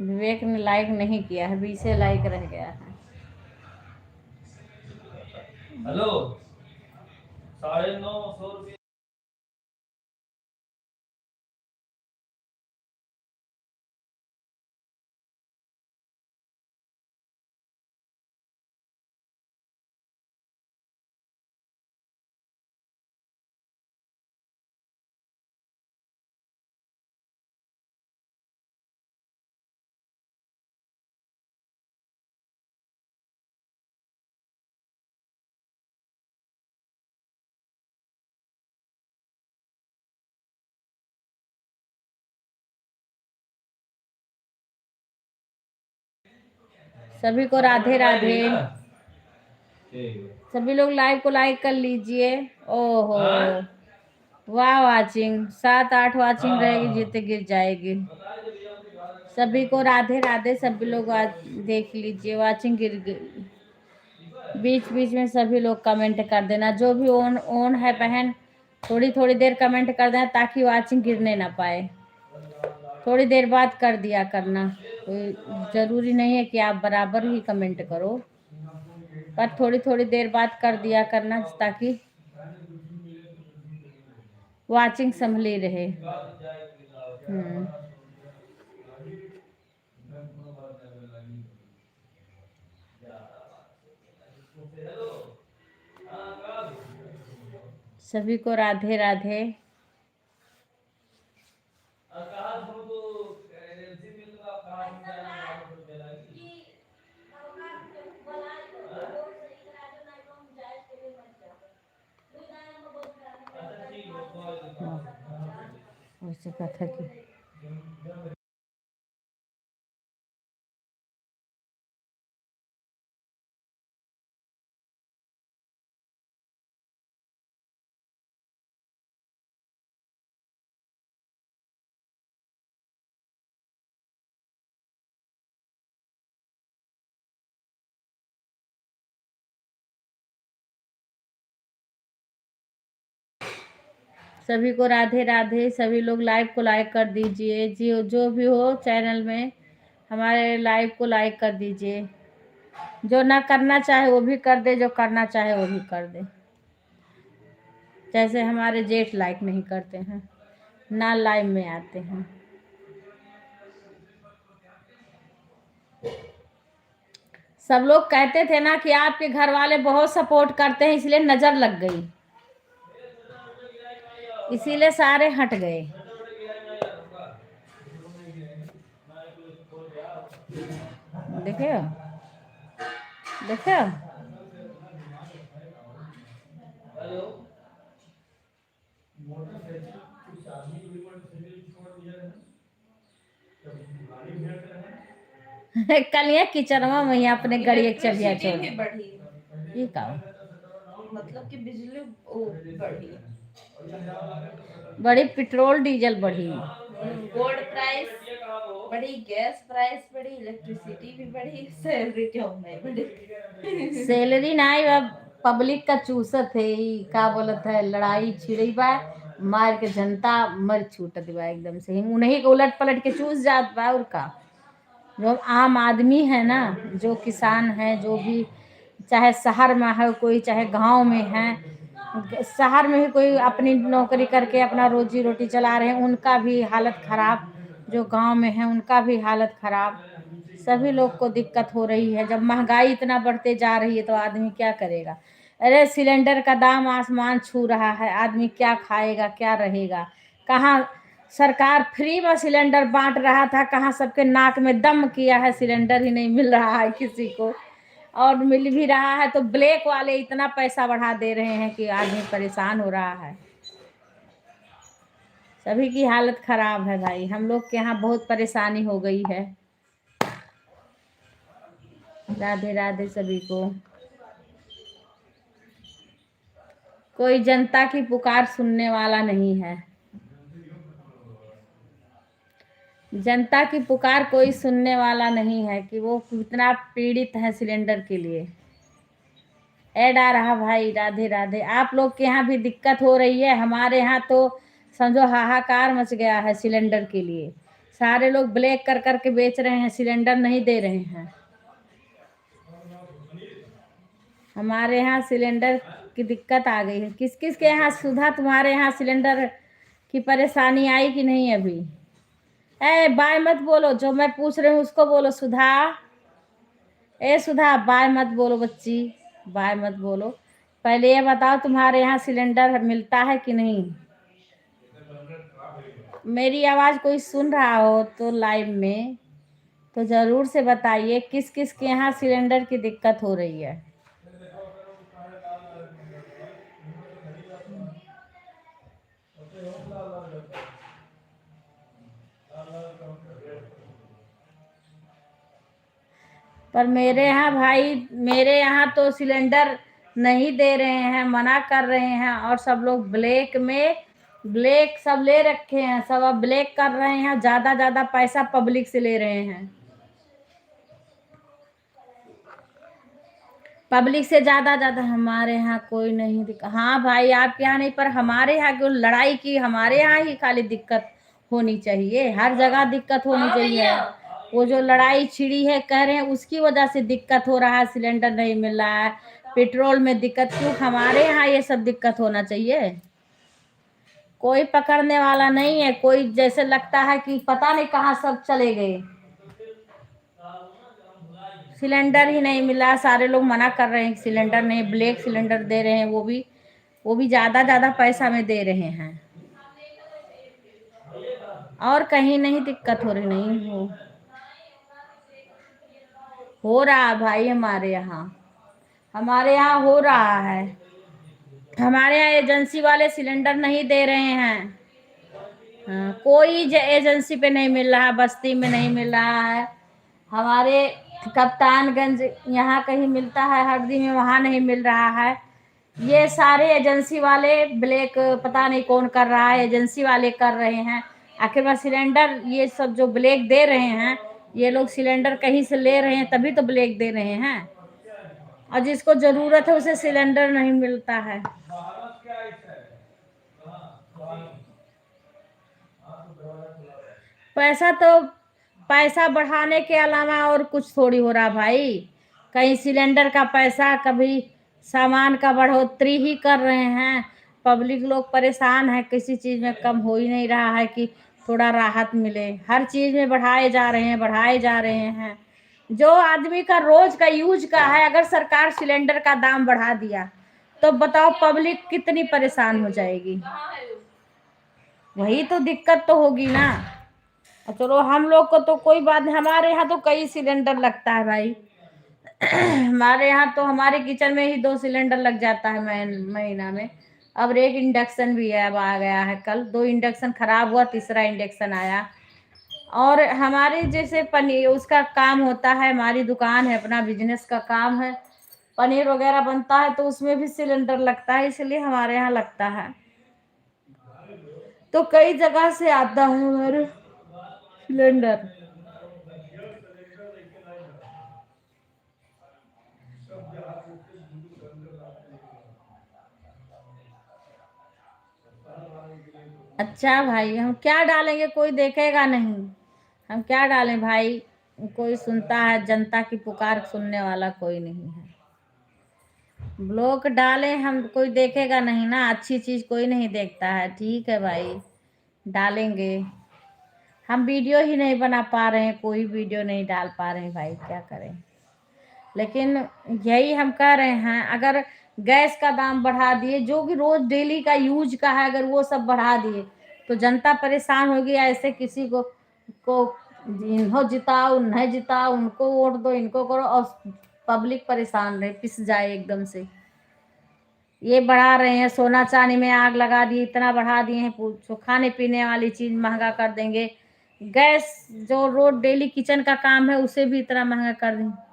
Speaker 1: विवेक ने लाइक नहीं किया है, 20 लाइक रह गया है।
Speaker 3: हेलो 950 रुपये।
Speaker 1: सभी को राधे राधे। सभी लोग लाइव को लाइक कर लीजिए। ओहो वाह, वाचिंग 7-8 वाचिंग रहेगी, जीते गिर जाएगी। सभी को राधे राधे। सभी लोग देख लीजिए, वाचिंग गिर गई। बीच बीच में सभी लोग कमेंट कर देना, जो भी ऑन है बहन, थोड़ी थोड़ी देर कमेंट कर देना ताकि वाचिंग गिरने ना पाए। थोड़ी देर बाद कर दिया करना, कोई जरूरी नहीं है कि आप बराबर ही कमेंट करो, पर थोड़ी थोड़ी देर बाद कर दिया करना ताकि वाचिंग संभली रहे। सभी को राधे राधे। वैसे कथा की सभी को राधे राधे। सभी लोग लाइव को लाइक कर दीजिए, जो भी हो चैनल में हमारे लाइव को लाइक कर दीजिए। जो ना करना चाहे वो भी कर दे, जो करना चाहे वो भी कर दे। जैसे हमारे जेठ लाइक नहीं करते हैं, ना लाइव में आते हैं। सब लोग कहते थे ना कि आपके घर वाले बहुत सपोर्ट करते हैं, इसलिए नजर लग गई, इसीलिए सारे हट गए। देखियो देखियो, कल ये किचनवा में यहाँ अपने गड़िए चलिया
Speaker 2: इलेक्ट्रिसिटी
Speaker 1: छोड़
Speaker 2: भी बढ़ी,
Speaker 1: ये का
Speaker 2: मतलब कि बिजली ओ बढ़ी।
Speaker 1: बड़ी पेट्रोल डीजल बढ़ी।
Speaker 2: गोल्ड प्राइस बढ़ी, गैस प्राइस बढ़ी, इलेक्ट्रिसिटी भी बढ़ी, सैलरी क्यों नहीं बढ़ी?
Speaker 1: सैलरी नहीं अब पब्लिक का चूसत है ई का बोलत है लड़ाई छिड़ी बा मार के जनता मर छूटत बा एकदम से उन्हीं के उलट पलट के चूस जात बा और का जो आम आदमी है ना जो किसान है जो भी चाहे शहर में है कोई चाहे गांव में है शहर में ही कोई अपनी नौकरी करके अपना रोजी रोटी चला रहे हैं उनका भी हालत खराब जो गांव में है उनका भी हालत खराब सभी लोग को दिक्कत हो रही है जब महंगाई इतना बढ़ते जा रही है तो आदमी क्या करेगा। अरे सिलेंडर का दाम आसमान छू रहा है आदमी क्या खाएगा क्या रहेगा। कहाँ सरकार फ्री में सिलेंडर बांट रहा था कहाँ सबके नाक में दम किया है सिलेंडर ही नहीं मिल रहा है किसी को और मिल भी रहा है तो ब्लैक वाले इतना पैसा बढ़ा दे रहे हैं कि आदमी परेशान हो रहा है। सभी की हालत खराब है भाई हम लोग के यहाँ बहुत परेशानी हो गई है। राधे राधे सभी को। कोई जनता की पुकार सुनने वाला नहीं है। जनता की पुकार कोई सुनने वाला नहीं है कि वो कितना पीड़ित है सिलेंडर के लिए। ऐड आ रहा भाई राधे राधे। आप लोग के यहाँ भी दिक्कत हो रही है हमारे यहाँ तो समझो हाहाकार मच गया है सिलेंडर के लिए। सारे लोग ब्लैक कर करके बेच रहे हैं सिलेंडर नहीं दे रहे हैं। हमारे यहाँ सिलेंडर की दिक्कत आ गई है। किस किस के यहाँ सुधा तुम्हारे यहाँ सिलेंडर की परेशानी आई कि नहीं अभी। ए बाय मत बोलो जो मैं पूछ रही हूँ उसको बोलो सुधा। ए सुधा बाय मत बोलो बच्ची बाय मत बोलो। पहले ये बताओ तुम्हारे यहाँ सिलेंडर मिलता है कि नहीं। मेरी आवाज़ कोई सुन रहा हो तो लाइव में तो ज़रूर से बताइए किस किस के यहाँ सिलेंडर की दिक्कत हो रही है। पर मेरे यहाँ भाई मेरे यहाँ तो सिलेंडर नहीं दे रहे हैं मना कर रहे हैं और सब लोग ब्लैक सब ले रखे हैं सब अब ब्लैक कर रहे हैं ज़्यादा पैसा पब्लिक से ले रहे हैं। पब्लिक से ज़्यादा हमारे यहाँ कोई नहीं दिक्कत। हाँ भाई आपके यहाँ नहीं पर हमारे यहाँ क्यों लड़ाई की हमारे यहाँ ही खाली दिक्कत होनी चाहिए हर जगह दिक्कत होनी चाहिए। वो जो लड़ाई छिड़ी है कह रहे हैं उसकी वजह से दिक्कत हो रहा है सिलेंडर नहीं मिल रहा है पेट्रोल में दिक्कत क्यों हमारे यहाँ ये सब दिक्कत होना चाहिए। कोई पकड़ने वाला नहीं है कोई जैसे लगता है कि पता नहीं कहाँ सब चले गए। सिलेंडर ही नहीं मिला सारे लोग मना कर रहे हैं सिलेंडर नहीं ब्लैक सिलेंडर दे रहे हैं वो भी ज़्यादा पैसा में दे रहे हैं और कहीं नहीं दिक्कत हो रही नहीं हो रहा भाई हमारे यहाँ हो रहा है। हमारे यहाँ एजेंसी वाले सिलेंडर नहीं दे रहे हैं। हाँ, कोई एजेंसी पे नहीं मिल रहा बस्ती में नहीं मिल रहा है हमारे कप्तानगंज यहाँ कहीं मिलता है हरदी में वहाँ नहीं मिल रहा है। ये सारे एजेंसी वाले ब्लैक पता नहीं कौन कर रहा है एजेंसी वाले कर रहे हैं। आखिर में सिलेंडर ये सब जो ब्लैक दे रहे हैं ये लोग सिलेंडर कहीं से ले रहे हैं तभी तो ब्लैक दे रहे हैं और जिसको ज़रूरत है उसे सिलेंडर नहीं मिलता है। पैसा बढ़ाने के अलावा और कुछ थोड़ी हो रहा भाई। कहीं सिलेंडर का पैसा कभी सामान का बढ़ोतरी ही कर रहे हैं। पब्लिक लोग परेशान है किसी चीज़ में कम हो ही नहीं रहा है कि थोड़ा राहत मिले हर चीज़ में बढ़ाए जा रहे हैं। जो आदमी का रोज का यूज का है अगर सरकार सिलेंडर का दाम बढ़ा दिया तो बताओ पब्लिक कितनी परेशान हो जाएगी। वही तो दिक्कत तो होगी ना। चलो हम लोग को तो कोई बात नहीं हमारे यहाँ तो कई सिलेंडर लगता है भाई हमारे यहाँ तो हमारे किचन में ही 2 सिलेंडर लग जाता है महीना में अब एक इंडक्शन भी है, अब आ गया है। कल 2 इंडक्शन खराब हुआ, तीसरा इंडक्शन आया। और हमारे जैसे पनीर उसका काम होता है, हमारी दुकान है, अपना बिजनेस का काम है, पनीर वगैरह बनता है तो उसमें भी सिलेंडर लगता है, इसलिए हमारे यहाँ लगता है। तो कई जगह से आता है हमारे सिलेंडर। अच्छा भाई, हम क्या डालेंगे, कोई देखेगा नहीं, हम क्या डालें भाई, कोई सुनता है, जनता की पुकार सुनने वाला कोई नहीं है। ब्लॉग डालें हम, कोई देखेगा नहीं ना, अच्छी चीज कोई नहीं देखता है। ठीक है भाई, डालेंगे। हम वीडियो ही नहीं बना पा रहे हैं, कोई वीडियो नहीं डाल पा रहे हैं भाई, क्या करें। लेकिन यही हम कह रहे हैं, अगर गैस का दाम बढ़ा दिए, जो कि रोज डेली का यूज का है, अगर वो सब बढ़ा दिए तो जनता परेशान होगी। ऐसे किसी को इन्हों जिताओ, उन्हें जिताओ, उनको वोट दो, इनको करो, और पब्लिक परेशान रहे, पिस जाए एकदम से। ये बढ़ा रहे हैं, सोना चांदी में आग लगा दी, इतना बढ़ा दिए हैं, पूछो खाने पीने वाली चीज महंगा कर देंगे। गैस जो रोज डेली किचन का काम है उसे भी इतना महंगा कर देंगे।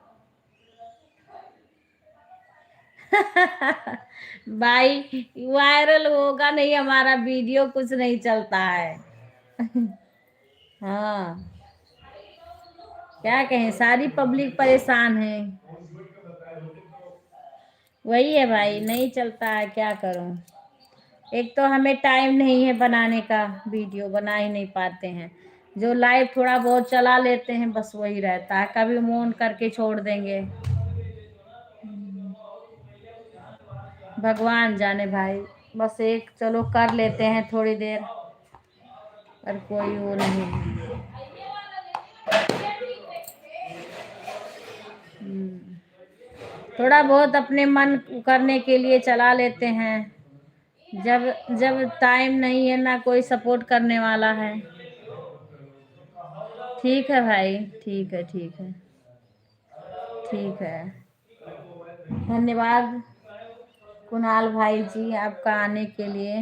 Speaker 1: भाई वायरल होगा नहीं हमारा वीडियो, कुछ नहीं चलता है। हाँ, क्या कहें, सारी पब्लिक परेशान है। वही है भाई, नहीं चलता है, क्या करूं। एक तो हमें टाइम नहीं है बनाने का, वीडियो बना ही नहीं पाते हैं। जो लाइव थोड़ा बहुत चला लेते हैं, बस वही रहता है, कभी मौन करके छोड़ देंगे। भगवान जाने भाई, बस एक चलो कर लेते हैं थोड़ी देर, पर कोई वो नहीं है। थोड़ा बहुत अपने मन करने के लिए चला लेते हैं, जब जब टाइम नहीं है, ना कोई सपोर्ट करने वाला है। ठीक है भाई, ठीक है, ठीक है, ठीक है। धन्यवाद कुणाल भाई जी आपका आने के लिए।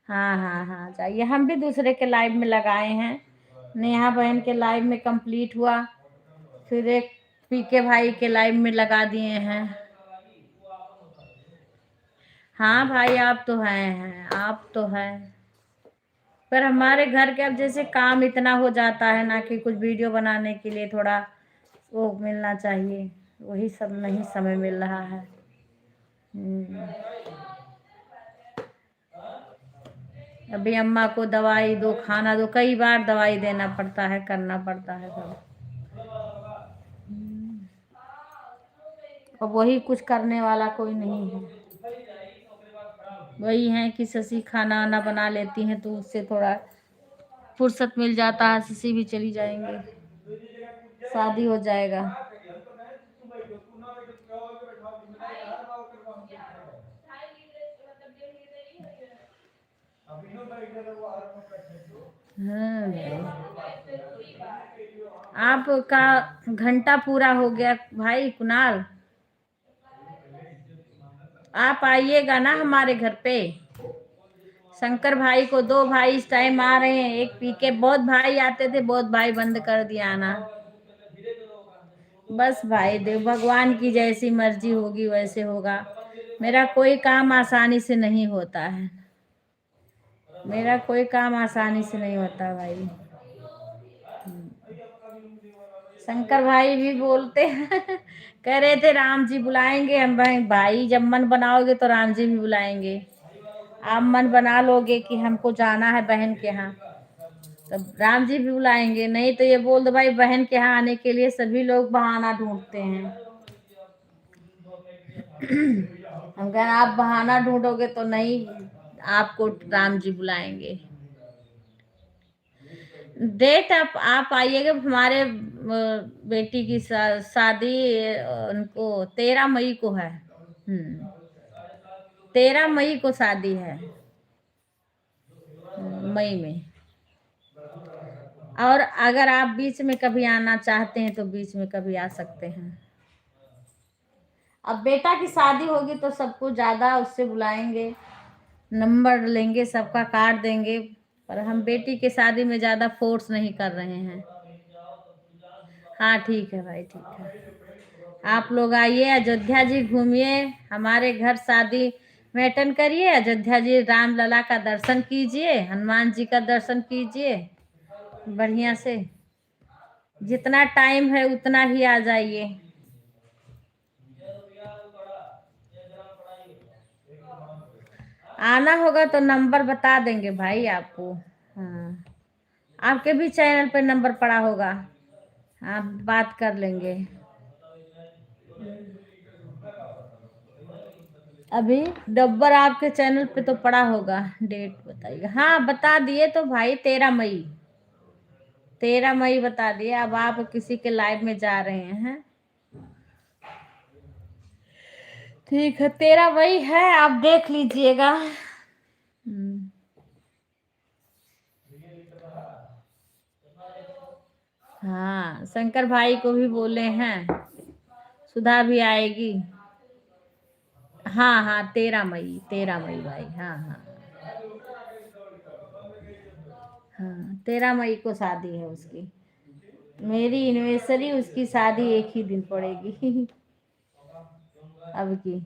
Speaker 1: हाँ हाँ हाँ, चाहिए। हम भी दूसरे के लाइव में लगाए हैं, नेहा बहन के लाइव में कंप्लीट हुआ, फिर एक पीके भाई के लाइव में लगा दिए हैं। हाँ भाई, आप तो हैं, आप तो हैं, पर हमारे घर के अब जैसे काम इतना हो जाता है ना, कि कुछ वीडियो बनाने के लिए थोड़ा वो मिलना चाहिए, वही सब नहीं समय मिल रहा है। अभी अम्मा को दवाई दो, खाना दो, कई बार दवाई देना पड़ता है, करना पड़ता है सब। और वही कुछ करने वाला कोई नहीं है। वही है कि शशि खाना वाना बना लेती हैं, तो उससे थोड़ा फुर्सत मिल जाता है। शशि भी चली जाएंगे, शादी हो जाएगा। हाँ भाई, आपका घंटा पूरा हो गया भाई कुणाल, आप आइएगा ना हमारे घर पे। शंकर भाई को 2 भाई इस टाइम आ रहे हैं, एक पीके, बहुत भाई आते थे, बहुत भाई बंद कर दिया आना। बस भाई देव, भगवान की जैसी मर्जी होगी वैसे होगा। मेरा कोई काम आसानी से नहीं होता है, मेरा कोई काम आसानी से नहीं होता भाई। शंकर भाई भी बोलते हैं कह रहे थे राम जी बुलाएंगे हम। भाई जब मन बनाओगे तो राम जी भी बुलाएंगे। आप मन बना लोगे कि हमको जाना है बहन के यहाँ, तब राम जी भी बुलाएंगे। नहीं तो ये बोल दो भाई, बहन के यहाँ आने के लिए सभी लोग बहाना ढूंढते हैं। हम कहें आप बहाना ढूंढोगे तो नहीं, आपको राम जी बुलाएंगे। डेट आप आइएगा, हमारे बेटी की शादी उनको 13 मई को है। 13 मई को शादी है, मई में। और अगर आप बीच में कभी आना चाहते हैं तो बीच में कभी आ सकते हैं। अब बेटा की शादी होगी तो सबको ज़्यादा उससे बुलाएंगे, नंबर लेंगे, सबका कार्ड देंगे, पर हम बेटी के शादी में ज़्यादा फोर्स नहीं कर रहे हैं। हाँ ठीक है भाई, ठीक है। आप लोग आइए, अयोध्या जी घूमिए, हमारे घर शादी में अटेंड करिए, अयोध्या जी रामलला का दर्शन कीजिए, हनुमान जी का दर्शन कीजिए बढ़िया से। जितना टाइम है उतना ही आ जाइए। आना होगा तो नंबर बता देंगे भाई आपको। हाँ, आपके भी चैनल पे नंबर पड़ा होगा, आप बात कर लेंगे। अभी नंबर आपके चैनल पे तो पड़ा होगा, डेट बताइएगा। हाँ बता दिए तो भाई, 13 मई, 13 मई बता दिए। अब आप किसी के लाइव में जा रहे हैं, ठीक है, 13 मई है, आप देख लीजिएगा। हाँ शंकर भाई को भी बोले हैं, सुधा भी आएगी। हाँ हाँ 13 मई, 13 मई भाई, हाँ हाँ हाँ 13 मई को शादी है उसकी। मेरी एनिवर्सरी, उसकी शादी एक ही दिन पड़ेगी अब की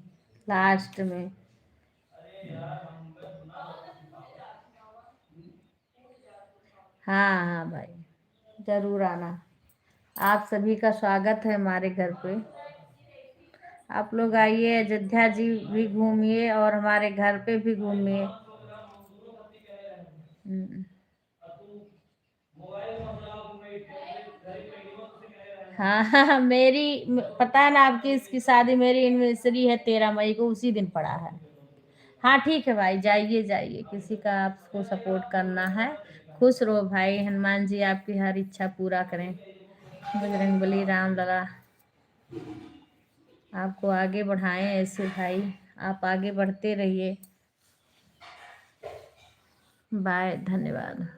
Speaker 1: लास्ट में। हाँ हाँ भाई, जरूर आना, आप सभी का स्वागत है हमारे घर पे। आप लोग आइए, अयोध्या जी भी घूमिए और हमारे घर पे भी घूमिए। हाँ हाँ मेरी, पता है ना आपकी, इसकी शादी, मेरी एनिवर्सरी है 13 मई को, उसी दिन पड़ा है। हाँ ठीक है भाई, जाइए जाइए, किसी का आपको सपोर्ट करना है। खुश रहो भाई, हनुमान जी आपकी हर इच्छा पूरा करें, बजरंगबली राम लला आपको आगे बढ़ाएं ऐसे भाई, आप आगे बढ़ते रहिए। बाय, धन्यवाद।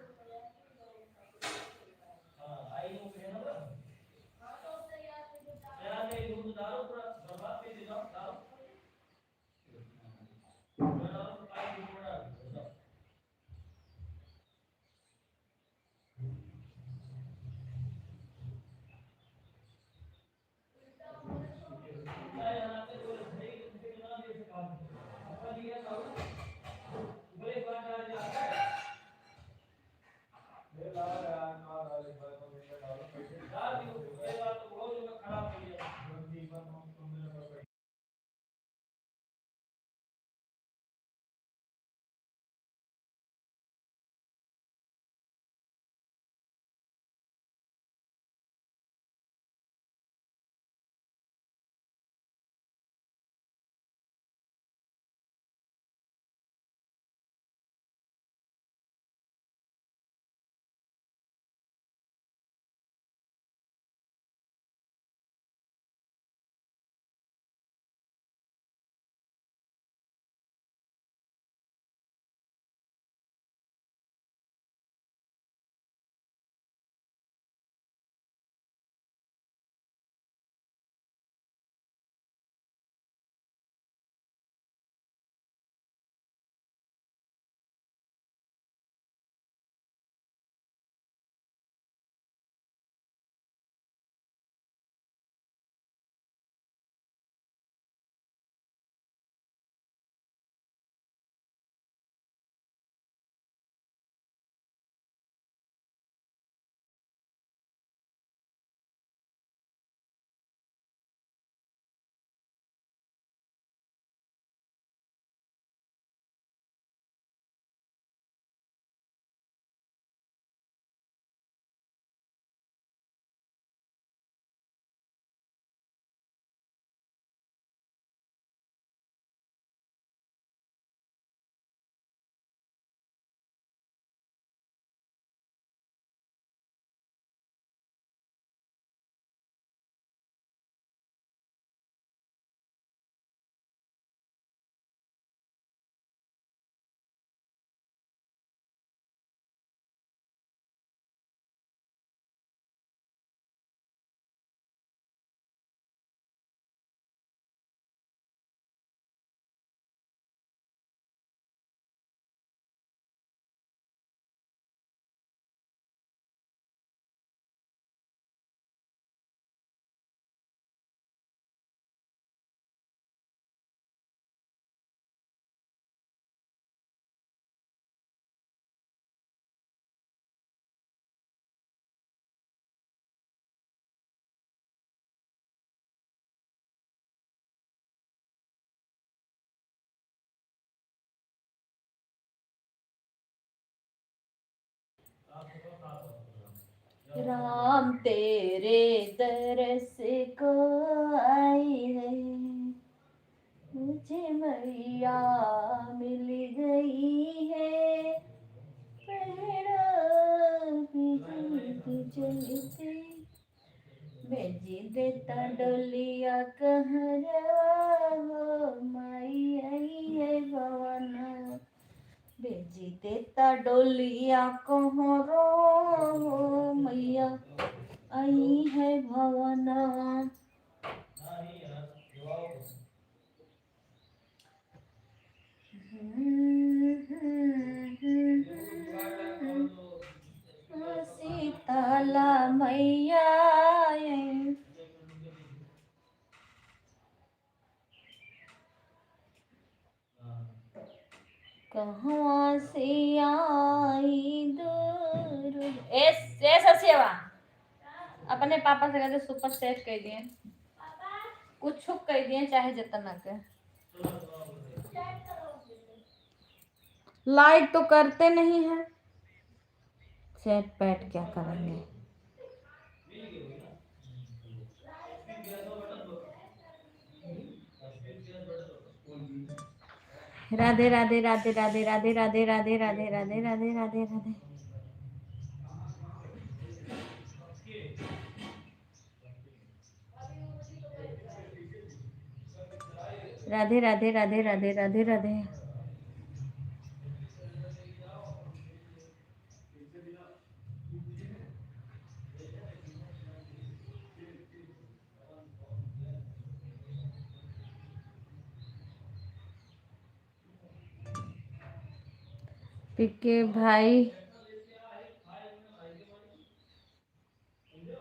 Speaker 1: राम तेरे दरस को आई है, मुझे मैया मिल गई है, पैरों की जीत चलती भेजी देता डोलिया कहरवा हो, माई आई है भवना भेजी देता डोलिया कहरो हो, मैया आई है भवना। सीताला मैया आए। कहाँ से आई दूर ए ससिया अपने पापा से कहते सुपर सेट कह दिए, कुछ छुप कह दिए चाहे जितना के लाइक तो करते नहीं है, सेट पैट क्या करेंगे। राधे राधे राधे राधे राधे राधे राधे राधे राधे राधे राधे राधे। राधे राधे राधे राधे राधे राधे। पीके भाई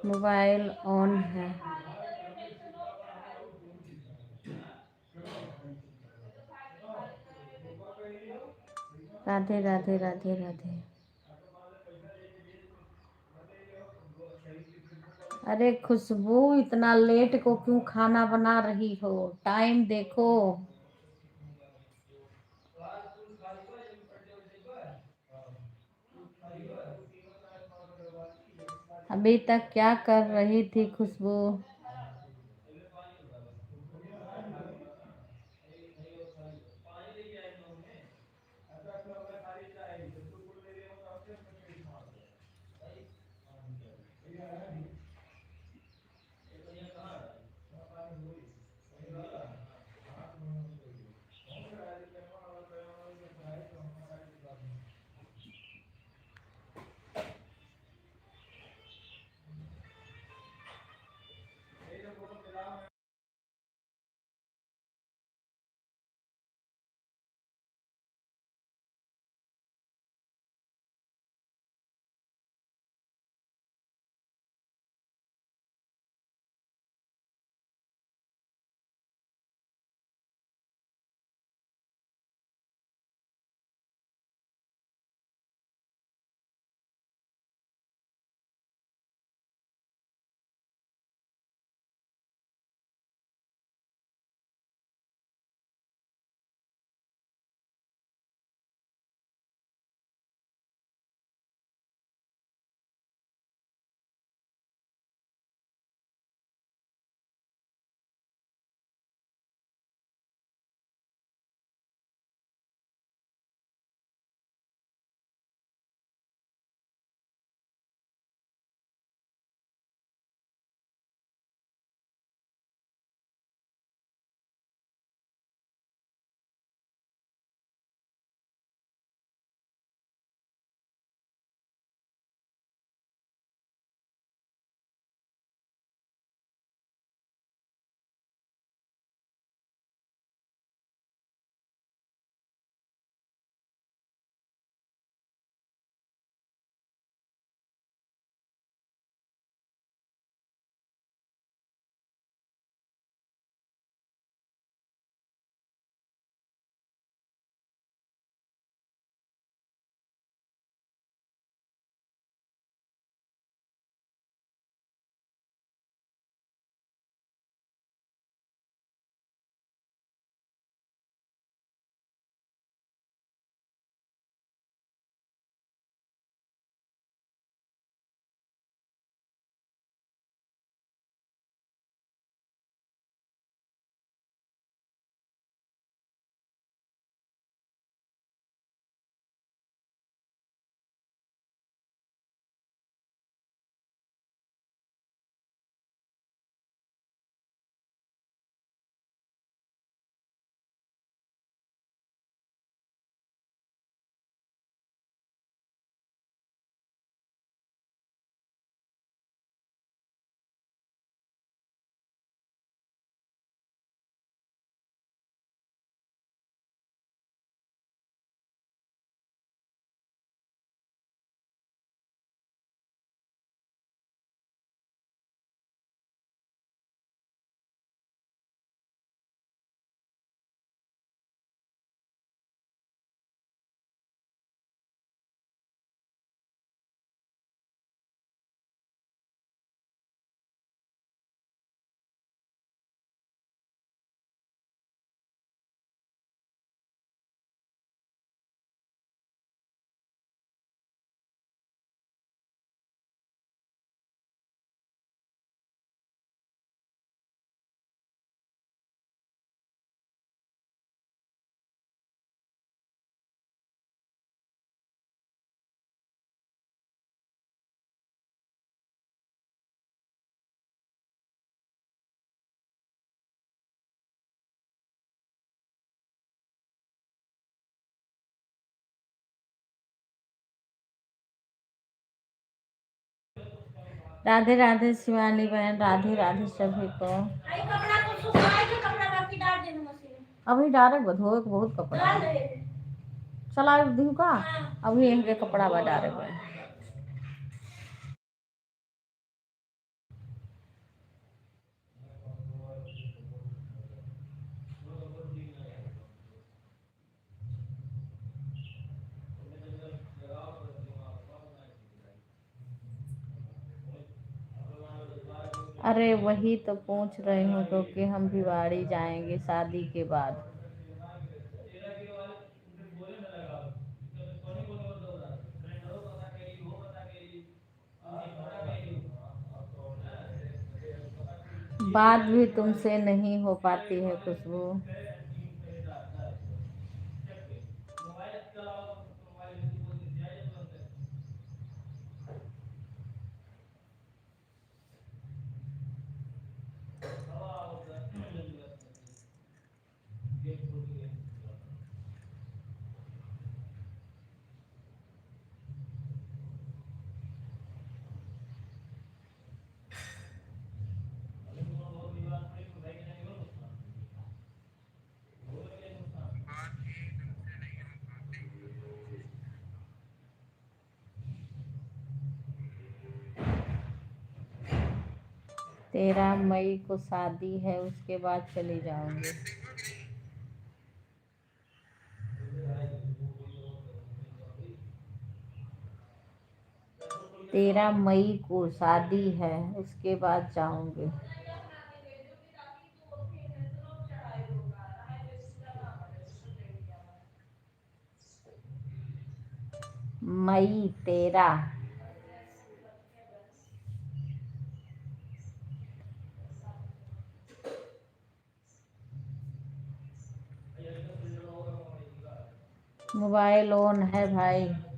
Speaker 1: मोबाइल ऑन है। राधे राधे राधे राधे। अरे खुशबू इतना लेट को क्यों खाना बना रही हो, टाइम देखो। अभी तक क्या कर रही थी खुशबू। राधे राधे शिवानी बहन, राधे राधे सभी को।
Speaker 2: आई कपड़ा को सुखाए के कपड़ा बाकी डाल देना मशीन में।
Speaker 1: अभी डायरेक्ट धोए के बहुत कपड़ा
Speaker 2: डाल
Speaker 1: है।
Speaker 2: दे।
Speaker 1: चला दी का
Speaker 2: हाँ।
Speaker 1: अभी एक कपड़ा बा डायरेक्ट है। अरे वही तो पूछ रही हूँ तो कि हम भिवाड़ी जाएंगे शादी के बाद। बात भी तुमसे नहीं हो पाती है खुशबू। तेरह मई को शादी है, उसके बाद चली जाऊंगी। 13 मई को शादी है, उसके बाद जाऊंगी। मई 13। मोबाइल ऑन है भाई।